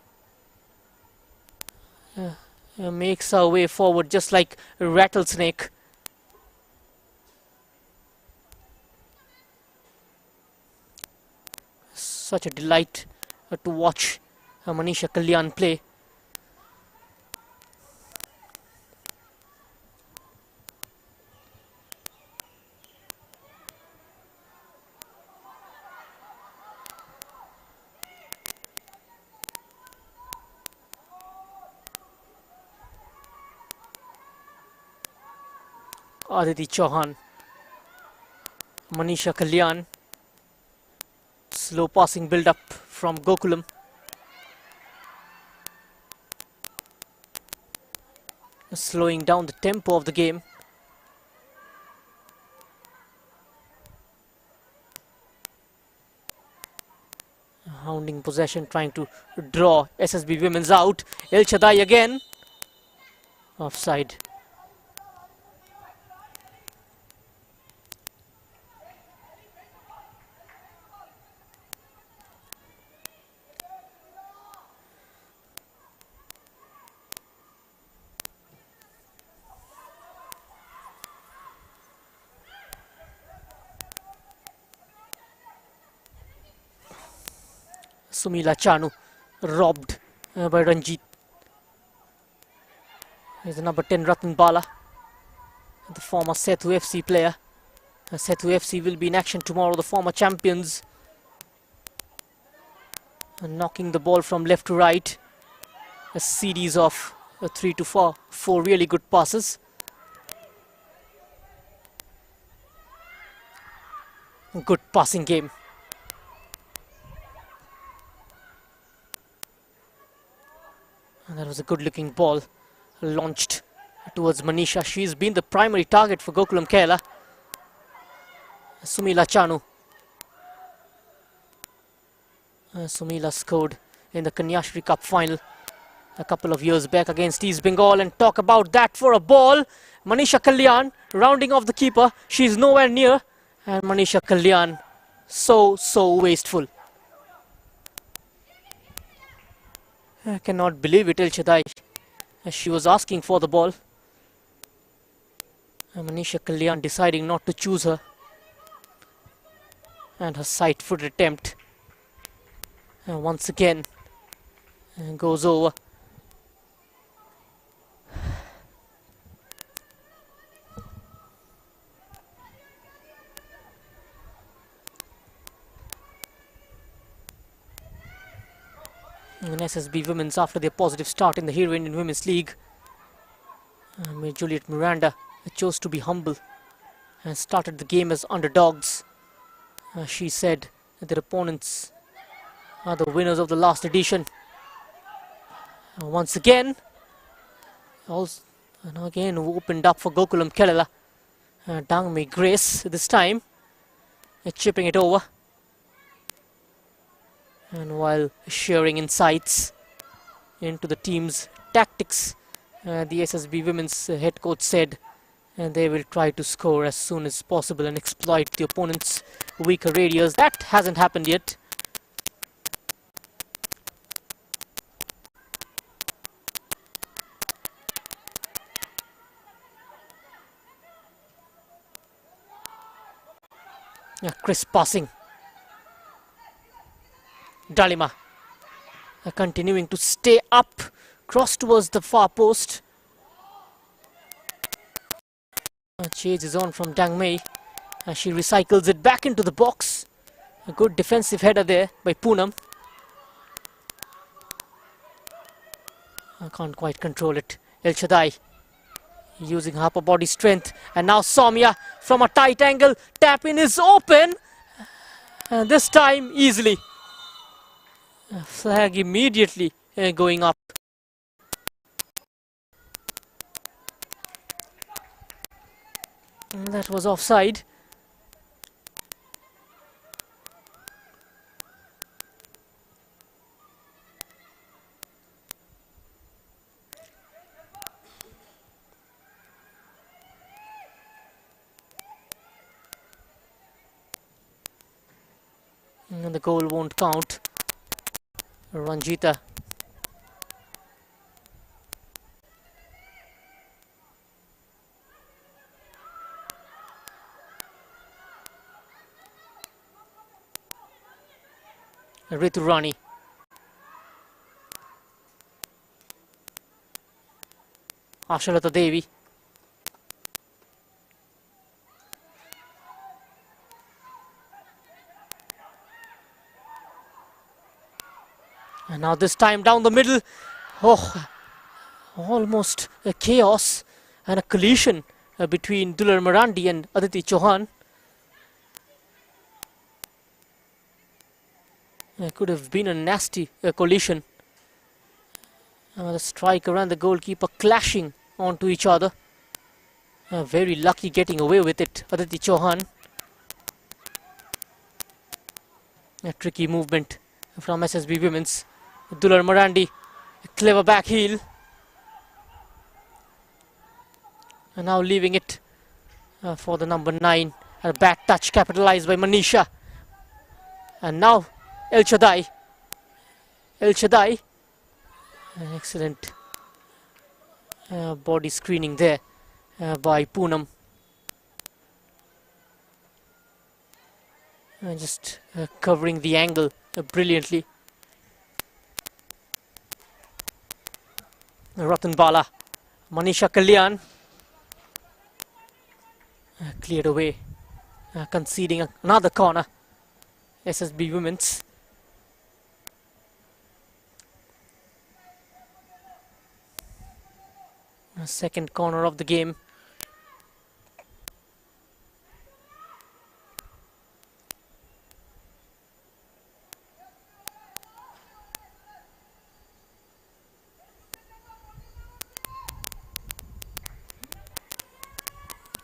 Makes her way forward just like a rattlesnake. Such a delight to watch Manisha Kalyan play. Aditi Chauhan, Manisha Kalyan, slow passing build up from Gokulam. Slowing down the tempo of the game. Hounding possession, trying to draw SSB women's out. El Shaddai again. Offside. Sumila Chanu robbed by Ranjit. Here's the number 10 Ratan Bala, the former Sethu FC player. Sethu FC will be in action tomorrow, the former champions. Knocking the ball from left to right. A series of 3 to 4 really good passes. Good passing game. And that was a good looking ball launched towards Manisha. She's been the primary target for Gokulam Kerala. Sumila Chanu. Sumila scored in the Kanyashri Cup final a couple of years back against East Bengal, and talk about that for a ball. Manisha Kalyan rounding off the keeper. She's nowhere near, and Manisha Kalyan so wasteful. I cannot believe it, El Shaddai. She was asking for the ball. Manisha Kalyan deciding not to choose her. And her side-foot attempt once again goes over. In SSB Women's, after their positive start in the Hero Indian Women's League, Juliet Miranda chose to be humble and started the game as underdogs. She said that their opponents are the winners of the last edition. Once again, also, and again opened up for Gokulam Kerala. Dangmei Grace this time, chipping it over. And while sharing insights into the team's tactics, the SSB women's head coach said they will try to score as soon as possible and exploit the opponent's weaker areas. That hasn't happened yet. Yeah, crisp passing. Dalima continuing to stay up, cross towards the far post. Chase is on from Dangmei. She recycles it back into the box. A good defensive header there by Poonam. I can't quite control it. El Shaddai using her upper body strength. And now Soumya from a tight angle. Tap in is open. And this time easily. Flag immediately going up. That was offside. And the goal won't count. Ranjita. Ritu Rani. Ashalata Devi. And now this time down the middle. Oh, almost a chaos and a collision between Dular Marandi and Aditi Chauhan. It could have been a nasty collision. The striker and the goalkeeper clashing onto each other. Very lucky getting away with it, Aditi Chauhan. A tricky movement from SSB Women's. Dular Marandi, a clever back heel. And now leaving it for the number 9. A bad touch capitalized by Manisha. And now El Shaddai. El Shaddai. An excellent body screening there by Poonam. Just covering the angle brilliantly. Ratan Bala. Manisha Kalyan. Cleared away. Conceding another corner. SSB Women's. Second corner of the game.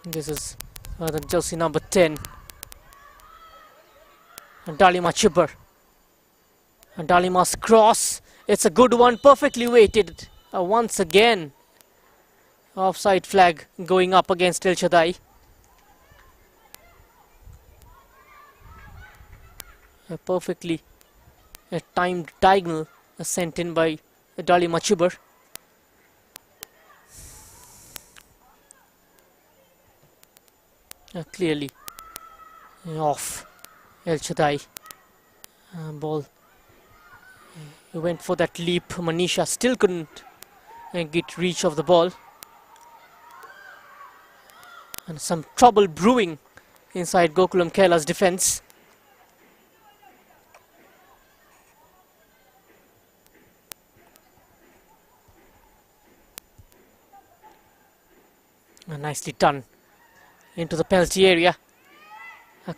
This is the jersey number 10. Dalima Chibber. Dalima's cross. It's a good one, perfectly weighted. Once again, offside flag going up against El Shaddai. A perfectly timed diagonal sent in by Dalima Chibber. Clearly off El Shaddai. Ball. He went for that leap. Manisha still couldn't get reach of the ball. And some trouble brewing inside Gokulam Kerala's defense. Nicely done into the penalty area.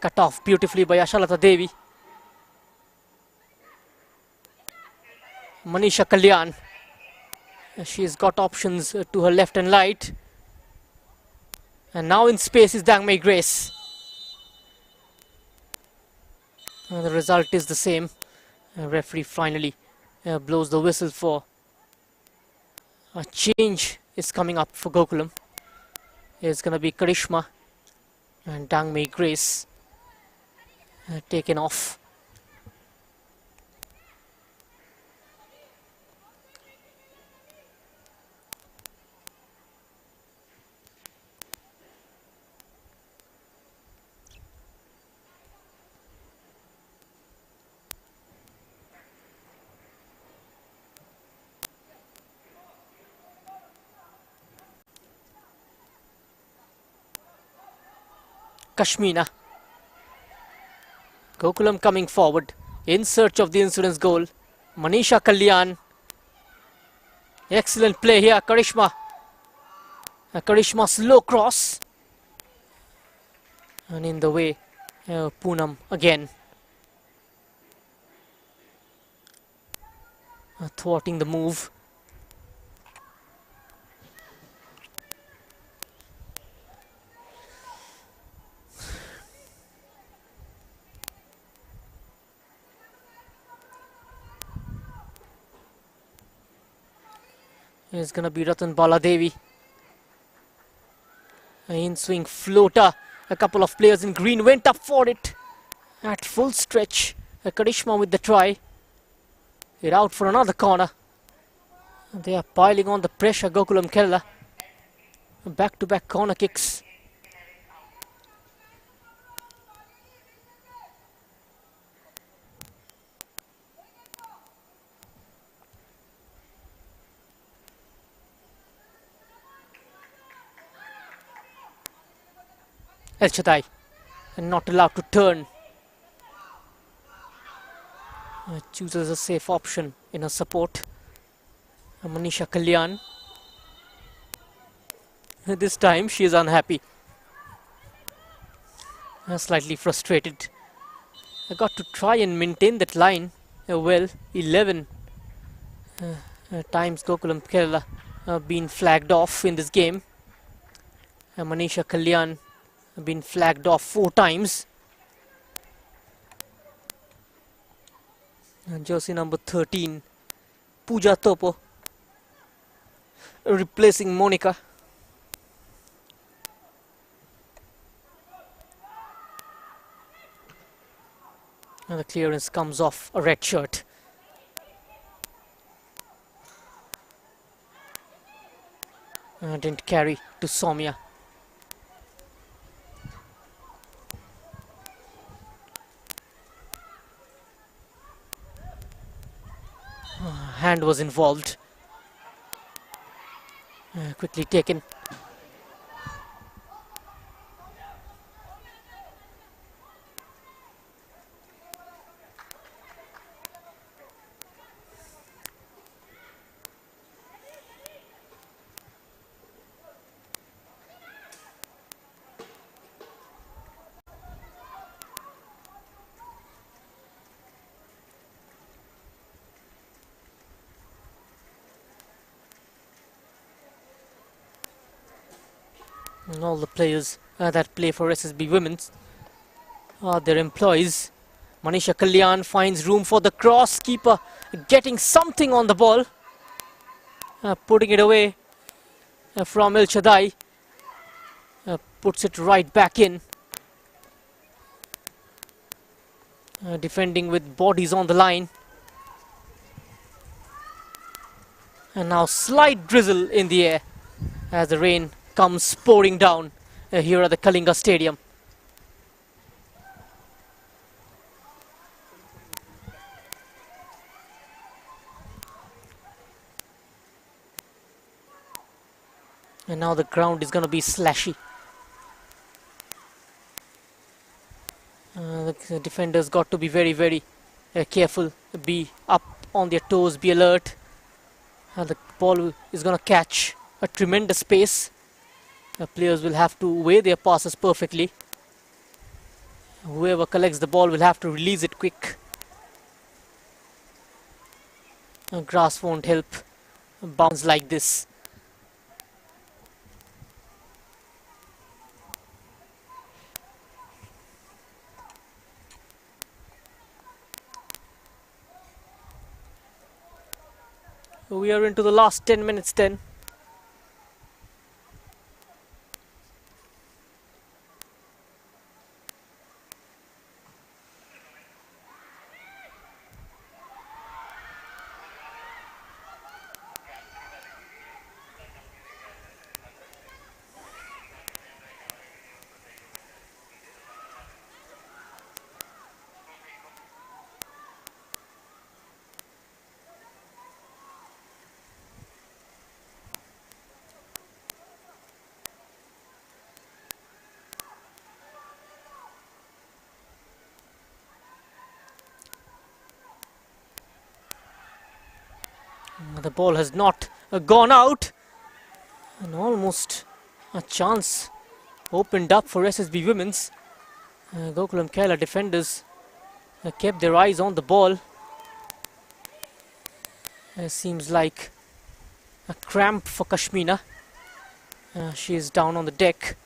Cut off beautifully by Ashalata Devi. Manisha Kalyan. She's got options to her left and right. And now in space is Dangmei Grace. The result is the same. Referee finally blows the whistle for a change is coming up for Gokulam. It's going to be Karishma and Dangmei Grace taken off. Kashmina. Gokulam coming forward in search of the insurance goal. Manisha Kalyan. Excellent play here, Karishma. Karishma slow cross. And in the way, Poonam again. Thwarting the move. It's going to be Ratan Bala Devi. In swing floater. A couple of players in green went up for it at full stretch. Karishma with the try. It out for another corner. They are piling on the pressure, Gokulam Kerala. Back-to-back corner kicks. El Shaddai not allowed to turn. Chooses a safe option in her support. Manisha Kalyan. This time she is unhappy. Slightly frustrated. I got to try and maintain that line. Well, 11 times Gokulam Kerala been flagged off in this game. Manisha Kalyan been flagged off 4 times. Jersey number 13, Pooja Topo, replacing Monica. And the clearance comes off a red shirt. Didn't carry to Soumya. Hand was involved. Quickly taken. And all the players that play for SSB Women's are their employees. Manisha Kalyan finds room for the cross. Keeper getting something on the ball. Putting it away from El Shaddai. Puts it right back in. Defending with bodies on the line. And now slight drizzle in the air as the rain comes pouring down here at the Kalinga Stadium. And now the ground is going to be slashy. The defenders got to be very, very careful. Be up on their toes, be alert. The ball is going to catch a tremendous pace. The players will have to weigh their passes perfectly. Whoever collects the ball will have to release it quick. Grass won't help bounce like this. We are into the last 10 minutes then. The ball has not gone out, and almost a chance opened up for SSB Women's. Gokulam Kerala defenders kept their eyes on the ball. Seems like a cramp for Kashmina. She is down on the deck.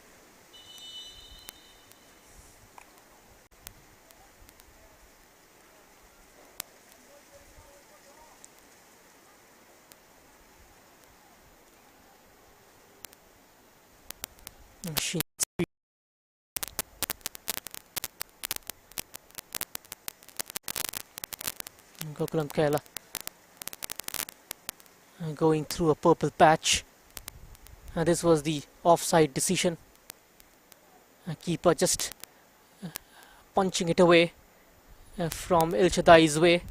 She Gokulam Kerala going through a purple patch. This was the offside decision. Keeper just punching it away from El Shaddai's way.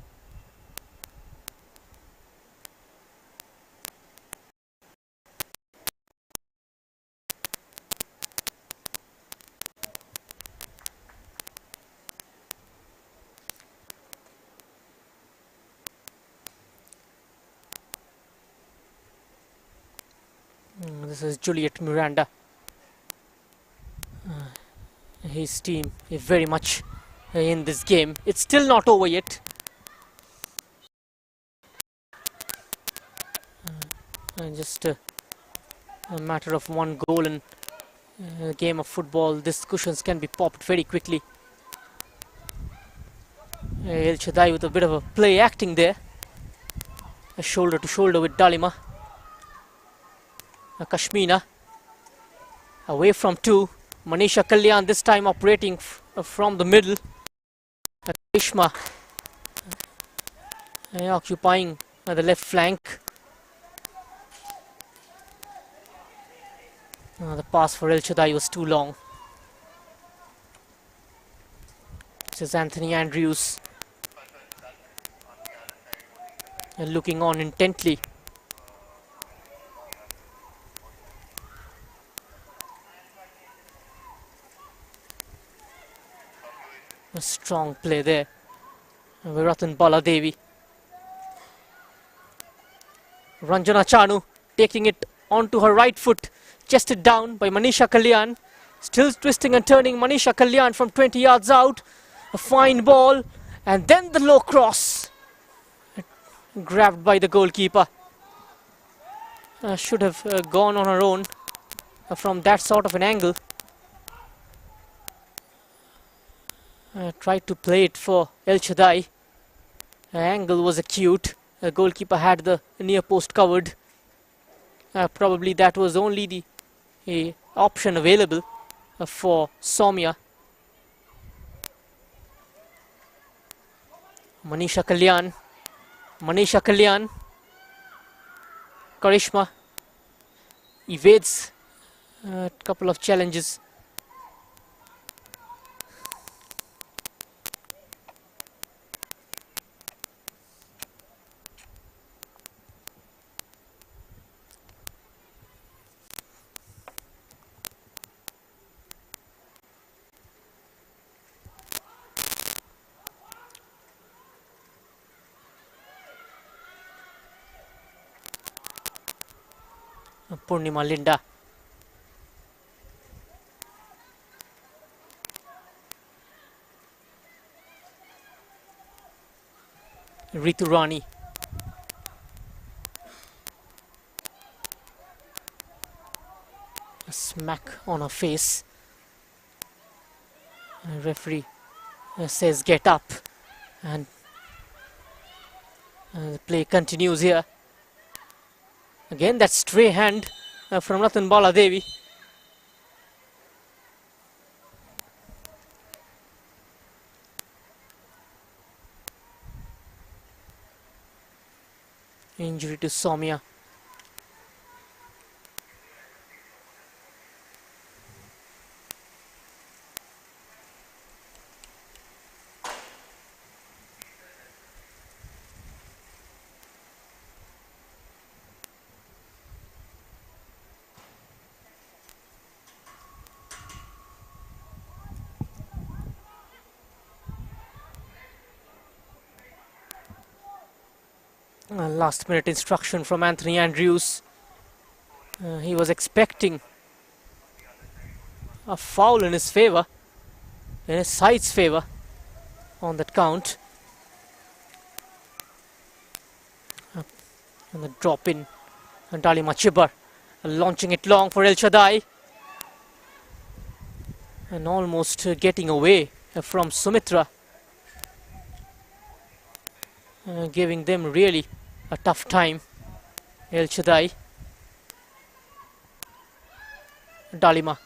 This is Juliet Miranda. His team is very much in this game. It's still not over yet. Just a matter of one goal in a game of football. These cushions can be popped very quickly. El Shaddai with a bit of a play acting there. A shoulder to shoulder with Dalima. Kashmina away from two. Manisha Kalyan this time operating from the middle. Ishma occupying the left flank. The pass for El Shaddai was too long. This is Anthony Andrews looking on intently. A strong play there with Ratan Baladevi. Ranjana Chanu taking it onto her right foot, chested down by Manisha Kalyan. Still twisting and turning Manisha Kalyan from 20 yards out. A fine ball and then the low cross. Grabbed by the goalkeeper. Should have gone on her own from that sort of an angle. Tried to play it for El Shaddai. The angle was acute. The goalkeeper had the near post covered. Probably that was only the option available for Soumya. Manisha Kalyan. Manisha Kalyan. Karishma evades a couple of challenges. Purnima Linda. Ritu Rani. A smack on her face. The referee says get up, and the play continues here. Again that stray hand from Ratan Baladevi. Injury to Soumya. Last minute instruction from Anthony Andrews. He was expecting a foul in his favour, in his side's favour on that count. And the drop in, and Dalima Chibar launching it long for El Shaddai. And almost getting away from Sumitra. Giving them really a tough time. El Shaddai. Dalima.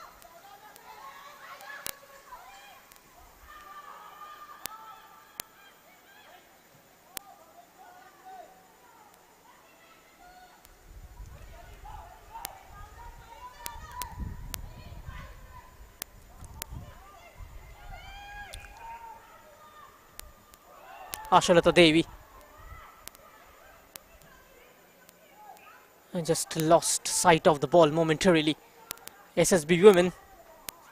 Ashalata Devi. And just lost sight of the ball momentarily. SSB women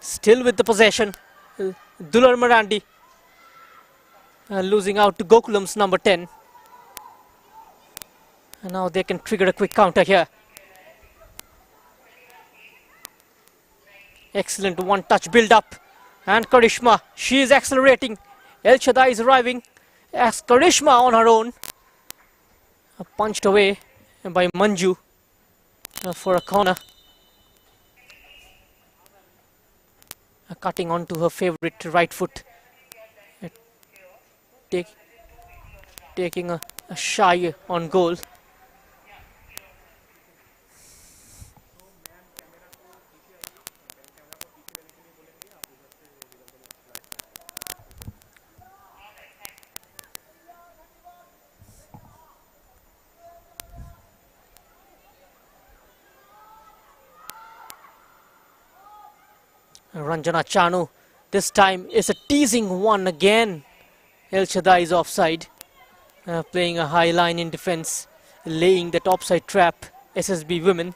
still with the possession. Dular Marandi losing out to Gokulam's number 10. And now they can trigger a quick counter here. Excellent one-touch build-up. And Karishma, she is accelerating. El Shaddai is arriving as Karishma on her own. Punched away by Manju for a corner. Cutting onto her favorite right foot. Taking a shy on goal. Ranjana Chanu, this time is a teasing one again. El Shaddai is offside, playing a high line in defense, laying that offside trap. SSB women.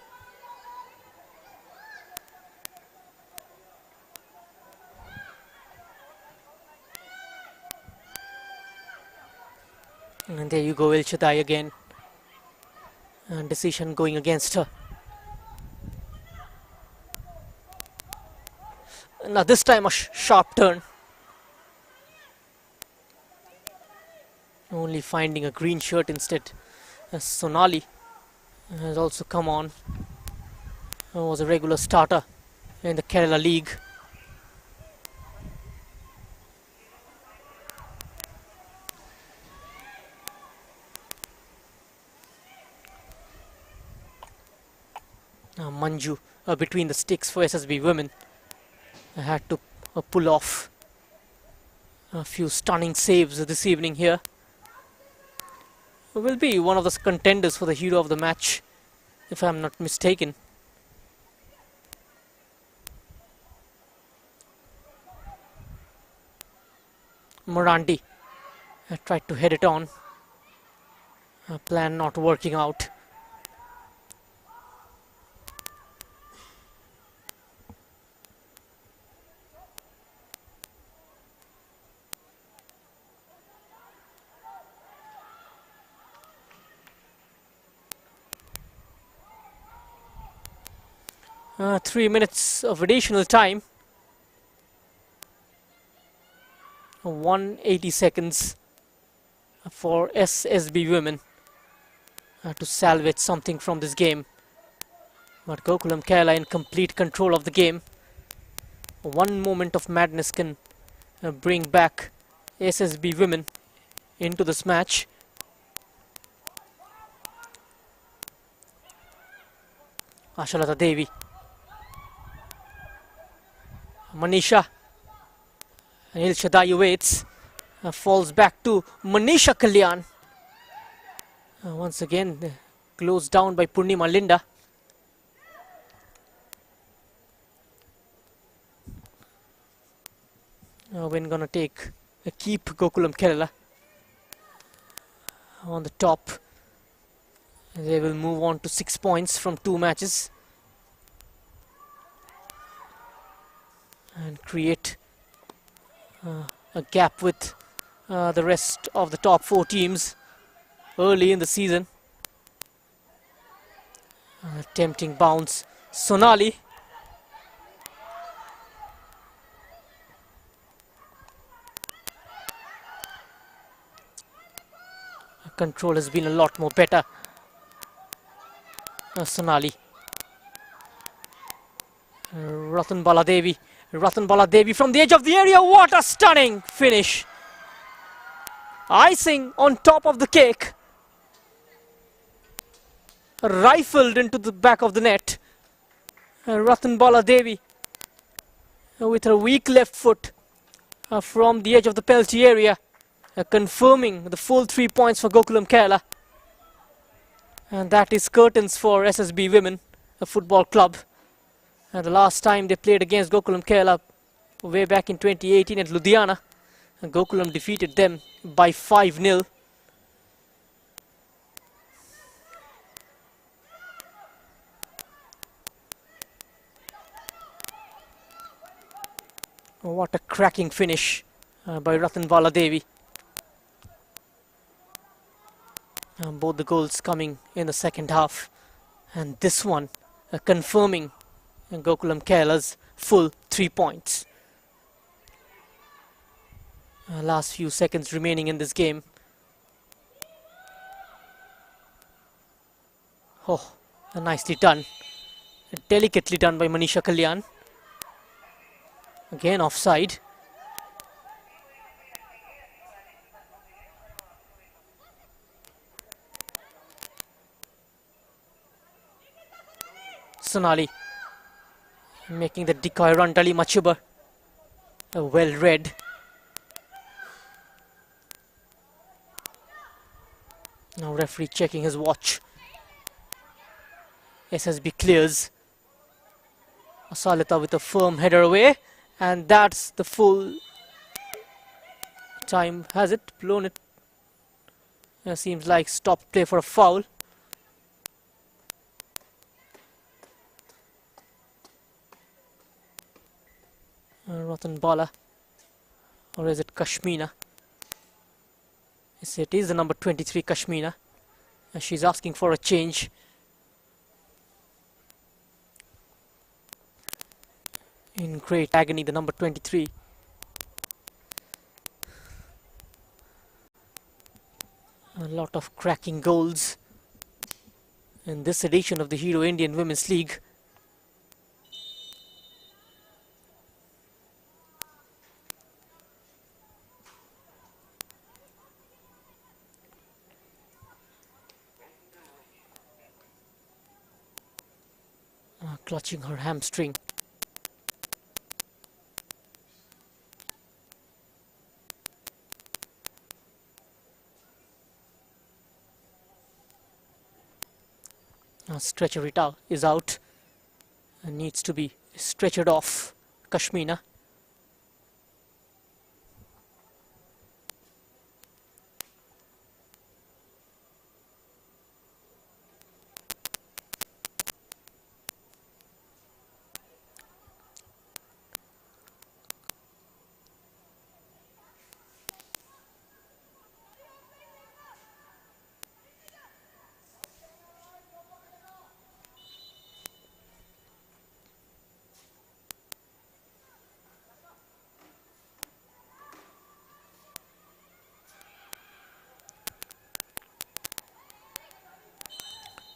And there you go, El Shaddai again. And decision going against her. Now this time a sharp turn. Only finding a green shirt instead. Sonali has also come on. Was a regular starter in the Kerala League. Now Manju between the sticks for SSB women. I had to pull off a few stunning saves this evening here. Will be one of the contenders for the hero of the match, if I'm not mistaken. Morandi tried to head it on. Plan not working out. Three minutes of additional time. 180 seconds for SSB women to salvage something from this game. But Gokulam Kerala in complete control of the game. One moment of madness can bring back SSB women into this match. Ashalata Devi. Manisha. El Shaddai waits. Falls back to Manisha Kalyan. Once again closed down by Purnima Linda. We're gonna take a keep Gokulam Kerala on the top. They will move on to 6 points from 2 matches and create a gap with the rest of the top 4 teams early in the season. Tempting bounce. Sonali. Control has been a lot more better. Sonali. Ratan Baladevi. Ratan Baladevi from the edge of the area. What a stunning finish. Icing on top of the cake. Rifled into the back of the net. Ratan Baladevi with her weak left foot from the edge of the penalty area. Confirming the full 3 points for Gokulam Kerala. And that is curtains for SSB Women, a football club. And the last time they played against Gokulam Kerala way back in 2018 at Ludhiana, Gokulam defeated them by 5-0. What a cracking finish by Ratnabala Devi. Both the goals coming in the second half. And this one confirming Gokulam Kerala's full 3 points. Last few seconds remaining in this game. Oh, nicely done. Delicately done by Manisha Kalyan. Again offside. Sonali making the decoy run. Dali Machuba well read. Now referee checking his watch. SSB clears. Asalita with a firm header away, and that's the full time. Has it blown it? Seems like stopped play for a foul. Ratnabala, or is it Kashmina? Yes, it is the number 23 Kashmina. She's asking for a change. In great agony, the number 23. A lot of cracking goals in this edition of the Hero Indian Women's League. Clutching her hamstring. Stretcher is out and needs to be stretchered off. Kashmina.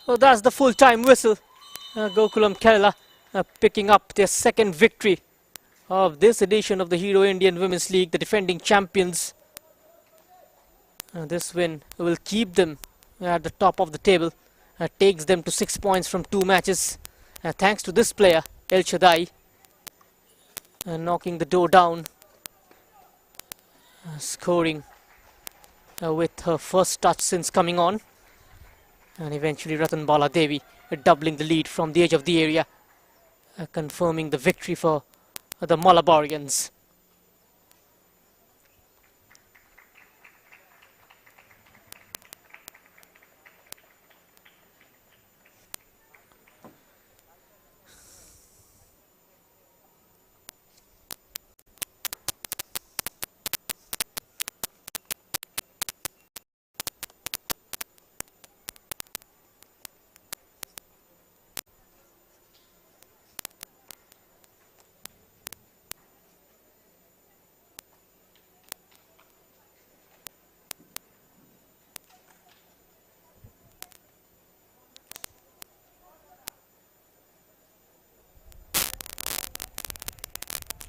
So that's the full-time whistle. Gokulam Kerala picking up their second victory of this edition of the Hero Indian Women's League, the defending champions. This win will keep them at the top of the table, takes them to 6 points from 2 matches. Thanks to this player, El Shaddai, knocking the door down, scoring with her first touch since coming on. And eventually Ratnabala Devi doubling the lead from the edge of the area, confirming the victory for the Malabarians.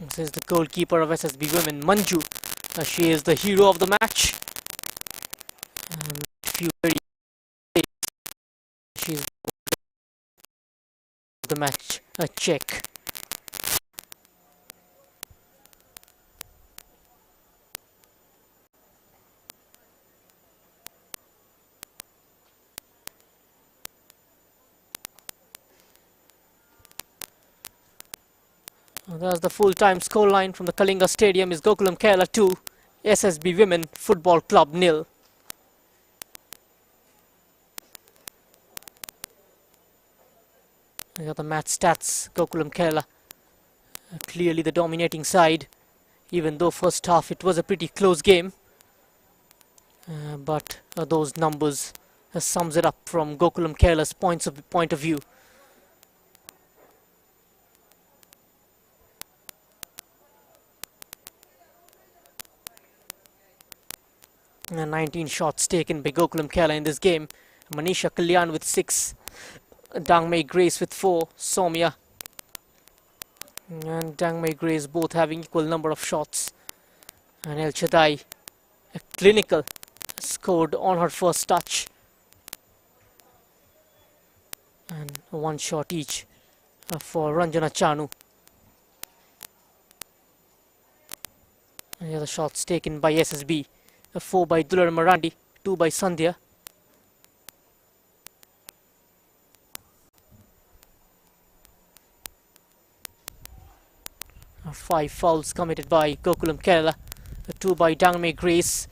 This is the goalkeeper of SSB Women, Manju. She is the hero of the match. Few very she's the match a check. That's the full-time scoreline from the Kalinga Stadium. Is Gokulam Kerala 2, SSB Women Football Club 0. These are the match stats. Gokulam Kerala clearly the dominating side, even though first half it was a pretty close game. But those numbers sums it up from Gokulam Kerala's point of view. 19 shots taken by Gokulam Kerala in this game. Manisha Kalyan with 6, Dangmei Grace with 4, Soumya and Dangmei Grace both having equal number of shots. And El Chadai, a clinical, scored on her first touch. And 1 shot each for Ranjana Chanu. And the other shots taken by SSB. 4 by Dular Marandi, 2 by Sandhya. Five fouls committed by Gokulam Kerala, 2 by Dangmei Grace,